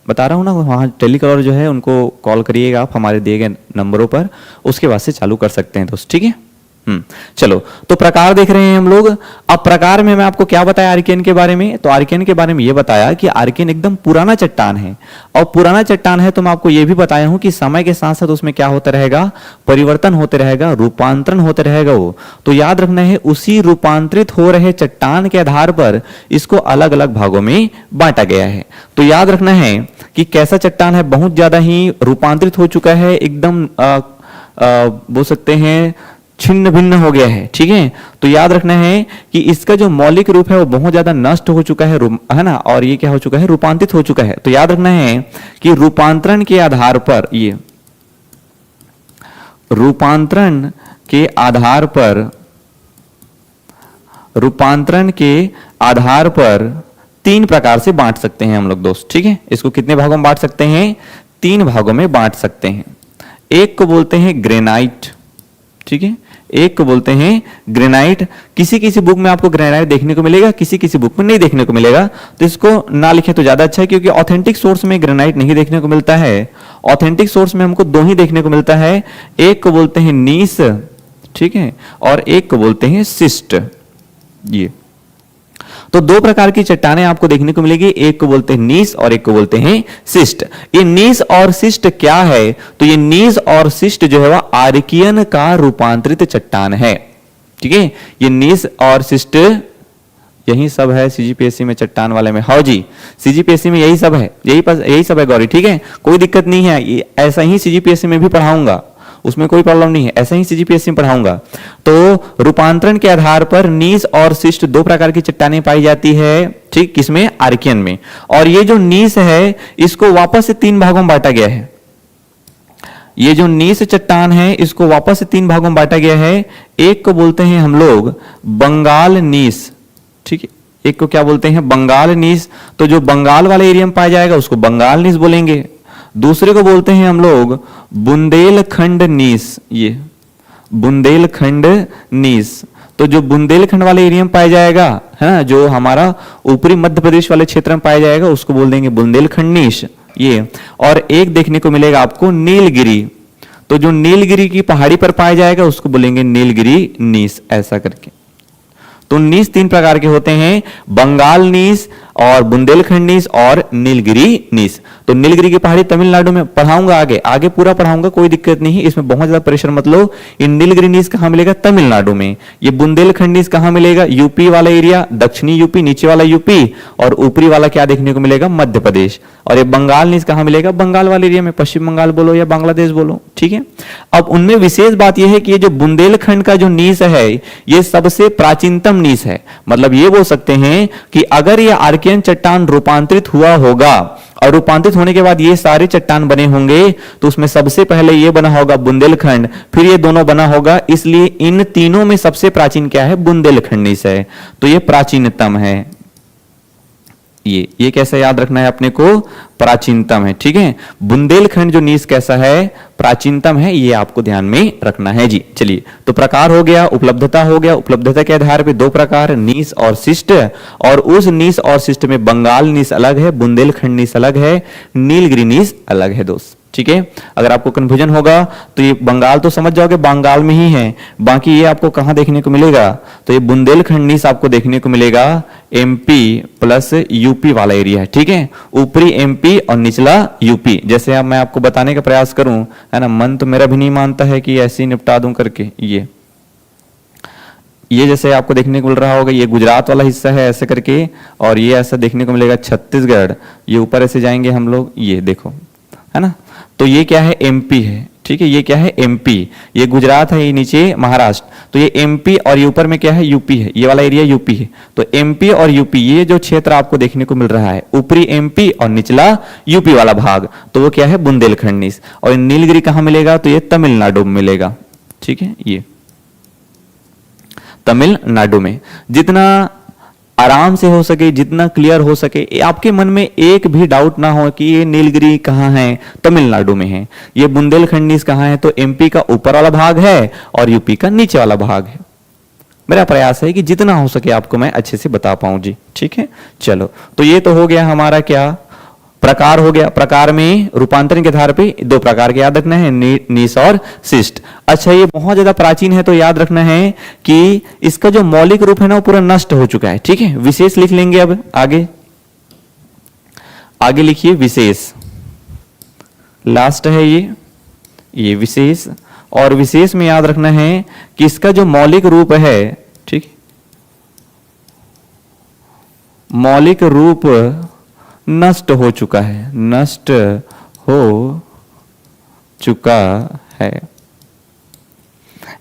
A: बता रहा हूँ ना, वहाँ टेलीकॉलर जो है उनको कॉल करिएगा आप हमारे दिए गए नंबरों पर, उसके बाद से चालू कर सकते हैं दोस्त, ठीक है। चलो, तो प्रकार देख रहे हैं हम लोग। अब प्रकार में मैं आपको क्या बताया आर्कियन के बारे में, तो आर्कियन के बारे में ये बताया कि आर्कियन एकदम पुराना चट्टान है, और पुराना चट्टान है तो मैं आपको ये भी बताया हूं कि समय के साथ साथ उसमें क्या होता रहेगा, परिवर्तन होते रहेगा, रूपांतरण होते रहेगा वो। तो याद रखना है, उसी रूपांतरित हो रहे चट्टान के आधार पर इसको अलग अलग भागों में बांटा गया है। तो याद रखना है कि कैसा चट्टान है, बहुत ज्यादा ही रूपांतरित हो चुका है, एकदम बोल सकते हैं छिन्न भिन्न हो गया है, ठीक है। तो याद रखना है कि इसका जो मौलिक रूप है वो बहुत ज्यादा नष्ट हो चुका है ना, और ये क्या हो चुका है, रूपांतरित हो चुका है। तो याद रखना है कि रूपांतरण के आधार पर, ये रूपांतरण के आधार पर, रूपांतरण के आधार पर 3 प्रकार से बांट सकते हैं हम लोग दोस्त, ठीक है। इसको कितने भागों में बांट सकते हैं, 3 भागों में बांट सकते हैं। एक को बोलते हैं ग्रेनाइट, ठीक है, एक को बोलते हैं ग्रेनाइट। किसी किसी बुक में आपको ग्रेनाइट देखने को मिलेगा, किसी किसी बुक में नहीं देखने को मिलेगा, तो इसको ना लिखे तो ज्यादा अच्छा है, क्योंकि ऑथेंटिक सोर्स में ग्रेनाइट नहीं देखने को मिलता है। ऑथेंटिक सोर्स में हमको 2 ही देखने को मिलता है, एक को बोलते हैं नीस, ठीक है, और एक को बोलते हैं सिस्ट। ये तो 2 प्रकार की चट्टानें आपको देखने को मिलेगी, एक को बोलते हैं नीस और एक को बोलते हैं सिस्ट। ये नीस और सिस्ट क्या है, तो ये नीस और सिस्ट जो है वह आर्कियन का रूपांतरित चट्टान है, ठीक है। ये नीस और सिस्ट यही सब है सीजीपीएससी में, चट्टान वाले में। हाँ जी, सीजीपीएससी में यही सब है, यही सब है गौरी, ठीक है, कोई दिक्कत नहीं है। ऐसा ही सीजीपीएससी में भी पढ़ाऊंगा, उसमें कोई प्रॉब्लम नहीं है, ऐसा ही सीजीपीएससी में पढ़ाऊंगा। तो रूपांतरण के आधार पर नीस और सिस्ट 2 प्रकार की चट्टानें पाई जाती है, ठीक, किसमें, आर्कियन में। और ये जो नीस है इसको वापस से 3 भागों में बांटा गया है। ये जो नीस चट्टान है इसको वापस से 3 भागों में बांटा गया है। एक को बोलते हैं हम लोग बंगाल नीस, ठीक है, एक को क्या बोलते हैं, बंगाल नीस। तो जो बंगाल वाले एरिया में पाया जाएगा उसको बंगाल नीस बोलेंगे। दूसरे को बोलते हैं हम लोग बुंदेलखंड नीस, ये बुंदेलखंड नीस। तो जो बुंदेलखंड वाले एरिया में पाया जाएगा, है ना, जो हमारा ऊपरी मध्य प्रदेश वाले क्षेत्र में पाया जाएगा उसको बोल देंगे बुंदेलखंड नीस, ये। और एक देखने को मिलेगा आपको नीलगिरी, तो जो नीलगिरी की पहाड़ी पर पाया जाएगा उसको बोलेंगे नीलगिरी नीस, ऐसा करके। तो नीस 3 प्रकार के होते हैं, बंगाल नीस और बुंदेलखंड नीस और नीलगिरी नीस। तो नीलगिरी की पहाड़ी तमिलनाडु में पढ़ाऊंगा, आगे पूरा पढ़ाऊंगा, कोई दिक्कत नहीं है, इसमें बहुत ज्यादा प्रेशर मत लो। ये नीलगिरी नीस कहां मिलेगा, तमिलनाडु में। ये बुंदेलखंड नीस कहां मिलेगा, यूपी वाला एरिया, दक्षिणी यूपी, नीचे वाला यूपी, और ऊपरी वाला क्या देखने को मिलेगा, मध्य प्रदेश। और ये बंगाल नीस कहां मिलेगा, बंगाल वाले एरिया में, पश्चिम बंगाल बोलो या बांग्लादेश बोलो, ठीक है। अब उनमें विशेष बात यह है कि ये जो बुंदेलखंड का जो नीस है ये सबसे प्राचीनतम नीस है। मतलब ये बोल सकते हैं कि अगर ये आर्कियन चट्टान रूपांतरित हुआ होगा और रूपांतरित होने के बाद ये सारे चट्टान बने होंगे, तो उसमें सबसे पहले ये बना होगा बुंदेलखंड, फिर ये दोनों बना होगा, इसलिए इन तीनों में सबसे प्राचीन क्या है, बुंदेलखंड नीस है। तो ये प्राचीनतम है। ये कैसा याद रखना है अपने को, प्राचीनतम है, ठीक है। बुंदेलखंड जो नीस कैसा है, प्राचीनतम है, ये आपको ध्यान में रखना है जी। चलिए, तो प्रकार हो गया, उपलब्धता हो गया। उपलब्धता के आधार पे 2 प्रकार, नीस और शिष्ट, और उस नीस और शिष्ट में बंगाल नीस अलग है, बुंदेलखंड नीस अलग है, नीलगिरी नीस अलग है दोस्त, ठीक है। अगर आपको कंफ्यूजन होगा तो ये बंगाल तो समझ जाओगे, बंगाल में ही है, बाकी ये आपको कहां देखने को मिलेगा, तो ये बुंदेलखंड नीस आपको देखने को मिलेगा एमपी प्लस यूपी वाला एरिया है, ठीक है। ऊपरी एमपी और निचला यूपी। जैसे अब मैं आपको बताने का प्रयास करूं, है ना, मन तो मेरा भी नहीं मानता है कि ऐसे ही निपटा दूं करके। ये जैसे आपको देखने को मिल रहा होगा, ये गुजरात वाला हिस्सा है ऐसे करके, और ये ऐसा देखने को मिलेगा छत्तीसगढ़। ये ऊपर ऐसे जाएंगे हम लोग, ये देखो, है ना, तो ये क्या है, एमपी है, ठीक है। ये क्या है, एमपी। ये गुजरात है, ये नीचे महाराष्ट्र। तो ये एमपी और ये ऊपर में क्या है, यूपी है, ये वाला एरिया यूपी है। तो एमपी और यूपी, ये जो क्षेत्र आपको देखने को मिल रहा है, ऊपरी एमपी और निचला यूपी वाला भाग, तो वो क्या है, बुंदेलखंड नीस। और नीलगिरी कहां मिलेगा, तो ये तमिलनाडु में मिलेगा, ठीक है। ये तमिलनाडु में। जितना आराम से हो सके, जितना क्लियर हो सके, आपके मन में एक भी डाउट ना हो कि ये नीलगिरी कहाँ है, तमिलनाडु में है। ये बुंदेलखंड नीस कहाँ है, तो एमपी का ऊपर वाला भाग है और यूपी का नीचे वाला भाग है। मेरा प्रयास है कि जितना हो सके आपको मैं अच्छे से बता पाऊं जी, ठीक है। चलो, तो ये तो हो गया हमारा क्या, प्रकार हो गया, प्रकार में रूपांतरण के आधार पे दो प्रकार के याद रखना है, निश और शिष्ट। अच्छा, ये बहुत ज्यादा प्राचीन है तो याद रखना है कि इसका जो मौलिक रूप है ना वो पूरा नष्ट हो चुका है। ठीक है, विशेष लिख लेंगे। अब आगे आगे लिखिए विशेष, लास्ट है ये विशेष। और विशेष में याद रखना है कि इसका जो मौलिक रूप है, ठीक, मौलिक रूप नष्ट हो चुका है, नष्ट हो चुका है।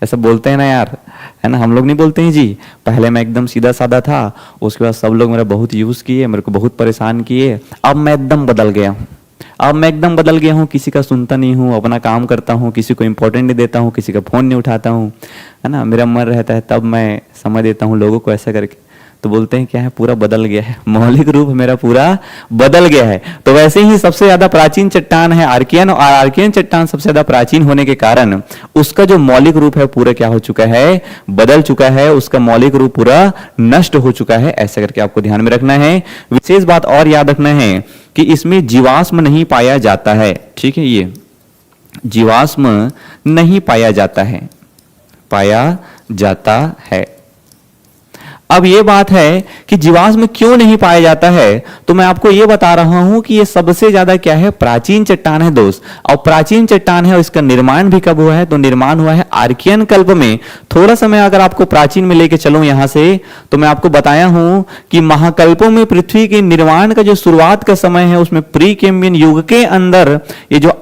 A: ऐसा बोलते हैं ना यार, है ना, हम लोग नहीं बोलते हैं जी। पहले मैं एकदम सीधा साधा था, उसके बाद सब लोग मेरा बहुत यूज किए, मेरे को बहुत परेशान किए। अब मैं एकदम बदल गया हूं, अब मैं एकदम बदल गया हूं, किसी का सुनता नहीं हूं, अपना काम करता हूं, किसी को इंपॉर्टेंट नहीं देता हूं, किसी का फोन नहीं उठाता हूं, है ना, मेरा मन रहता है तब मैं समय देता हूं लोगों को, ऐसा करके। तो बोलते हैं क्या है, पूरा बदल गया है, मौलिक रूप मेरा पूरा बदल गया है। तो वैसे ही सबसे ज्यादा प्राचीन चट्टान है आर्कियन, और आर्कियन चट्टान सबसे ज्यादा प्राचीन होने के कारण उसका जो मौलिक रूप है पूरा क्या हो चुका है, बदल चुका है, उसका मौलिक रूप पूरा नष्ट हो चुका है। ऐसा करके आपको ध्यान में रखना है। विशेष बात और याद रखना है कि इसमें जीवाश्म नहीं पाया जाता है। ठीक है, ये जीवाश्म नहीं पाया जाता है, पाया जाता है। अब ये बात है कि जीवाश्म क्यों नहीं पाया जाता है, तो मैं आपको ये बता रहा हूं कि ये सबसे ज्यादा क्या है, प्राचीन चट्टान है दोस्त। और प्राचीन चट्टान है और इसका निर्माण भी कब हुआ है, तो निर्माण हुआ है आर्कियन कल्प में। थोड़ा सा मैं अगर आपको प्राचीन में लेके चलूं यहां से, तो मैं आपको बताया हूं कि महाकल्पों में पृथ्वी के निर्माण का जो शुरुआत का समय है उसमें प्री कैम्बियन युग के अंदर ये जो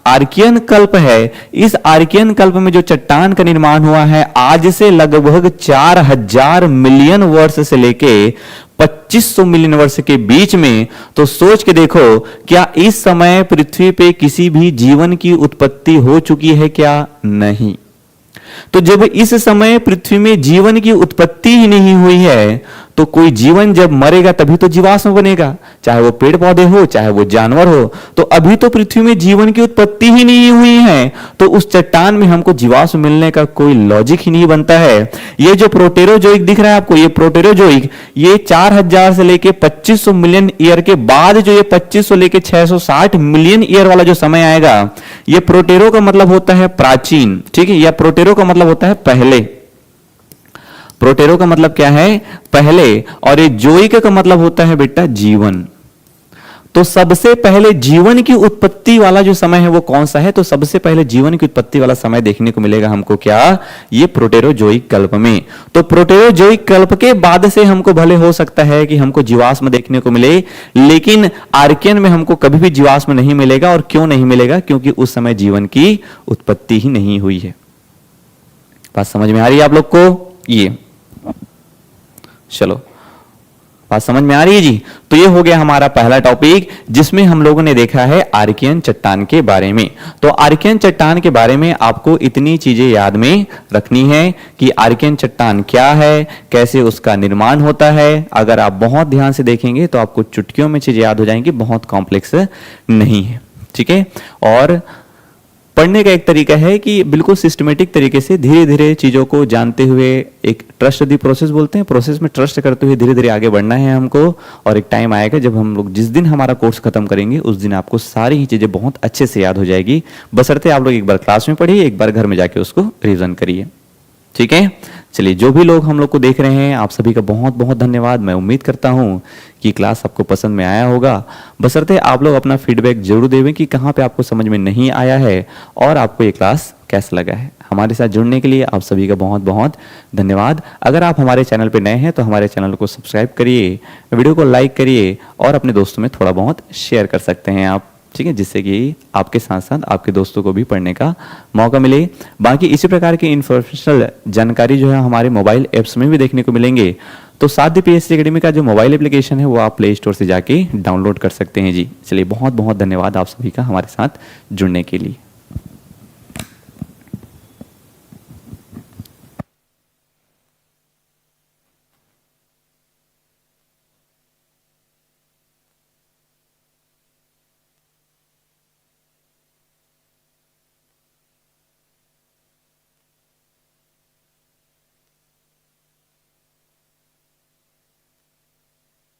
A: आर्कियन कल्प है, इस आर्कियन कल्प में जो चट्टान का निर्माण हुआ है आज से लगभग 4000 मिलियन वर्ष से लेके 2500 मिलियन वर्ष के बीच में। तो सोच के देखो, क्या इस समय पृथ्वी पे किसी भी जीवन की उत्पत्ति हो चुकी है क्या? नहीं। तो जब इस समय पृथ्वी में जीवन की उत्पत्ति ही नहीं हुई है, तो कोई जीवन जब मरेगा तभी तो जीवाश्म बनेगा, चाहे वो पेड़ पौधे हो, चाहे वो जानवर हो। तो अभी तो पृथ्वी में जीवन की उत्पत्ति ही नहीं हुई है, तो उस चट्टान में हमको जीवाश्म मिलने का कोई लॉजिक ही नहीं बनता है। ये जो प्रोटेरोजोइक दिख रहा है आपको, ये प्रोटेरोजोइक, ये 4000 से लेके 2500 मिलियन ईयर के बाद जो ये 2500 लेके 660 मिलियन ईयर वाला जो समय आएगा, ये प्रोटेरो का मतलब होता है प्राचीन। ठीक है, या प्रोटेरो का मतलब होता है पहले। प्रोटेरो का मतलब क्या है? पहले। और ये जोइक का मतलब होता है बेटा जीवन। तो सबसे पहले जीवन की उत्पत्ति वाला जो समय है वो कौन सा है? तो सबसे पहले जीवन की उत्पत्ति वाला समय देखने को मिलेगा हमको क्या? ये प्रोटेरोजोइक कल्प में। तो प्रोटेरोजोइक कल्प के बाद से हमको भले हो सकता है कि हमको जीवाश्म देखने को मिले, लेकिन आर्कियन में हमको कभी भी जीवाश्म नहीं मिलेगा। और क्यों नहीं मिलेगा? क्योंकि उस समय जीवन की उत्पत्ति ही नहीं हुई है। बात समझ में आ रही है आप लोग को? ये चलो, बात समझ में आ रही है जी? तो ये हो गया हमारा पहला टॉपिक, जिसमें हम लोगों ने देखा है आर्कियन चट्टान के बारे में। तो आर्कियन चट्टान के बारे में आपको इतनी चीजें याद में रखनी है कि आर्कियन चट्टान क्या है, कैसे उसका निर्माण होता है। अगर आप बहुत ध्यान से देखेंगे तो आपको चुटकियों में चीजें याद हो जाएंगी, बहुत कॉम्प्लेक्स नहीं है। ठीक है, और पढ़ने का एक तरीका है कि बिल्कुल सिस्टमेटिक तरीके से धीरे धीरे चीजों को जानते हुए, एक ट्रस्ट दी प्रोसेस बोलते हैं, प्रोसेस में ट्रस्ट करते हुए धीरे धीरे आगे बढ़ना है हमको। और एक टाइम आएगा जब हम लोग, जिस दिन हमारा कोर्स खत्म करेंगे उस दिन आपको सारी ही चीजें बहुत अच्छे से याद हो जाएगी। बशर्ते आप लोग एक बार क्लास में पढ़िए, एक बार घर में जाके उसको रिवीजन करिए। ठीक है, चलिए, जो भी लोग हम लोग को देख रहे हैं आप सभी का बहुत बहुत धन्यवाद। मैं उम्मीद करता हूं कि क्लास आपको पसंद में आया होगा। बशर्ते आप लोग अपना फीडबैक जरूर देवें कि कहां पे आपको समझ में नहीं आया है और आपको ये क्लास कैसा लगा है। हमारे साथ जुड़ने के लिए आप सभी का बहुत बहुत धन्यवाद। अगर आप हमारे चैनल पे नए हैं तो हमारे चैनल को सब्सक्राइब करिए, वीडियो को लाइक करिए और अपने दोस्तों में थोड़ा बहुत शेयर कर सकते हैं आप। ठीक है, जिससे कि आपके साथ साथ आपके दोस्तों को भी पढ़ने का मौका मिले। बाकी इसी प्रकार की इन्फॉर्मेशनल जानकारी जो है हमारे मोबाइल ऐप्स में भी देखने को मिलेंगे। तो साध्य पीएचडी एकेडमी का जो मोबाइल एप्लीकेशन है वो आप प्ले स्टोर से जाके डाउनलोड कर सकते हैं जी। चलिए, बहुत बहुत धन्यवाद आप सभी का हमारे साथ जुड़ने के लिए।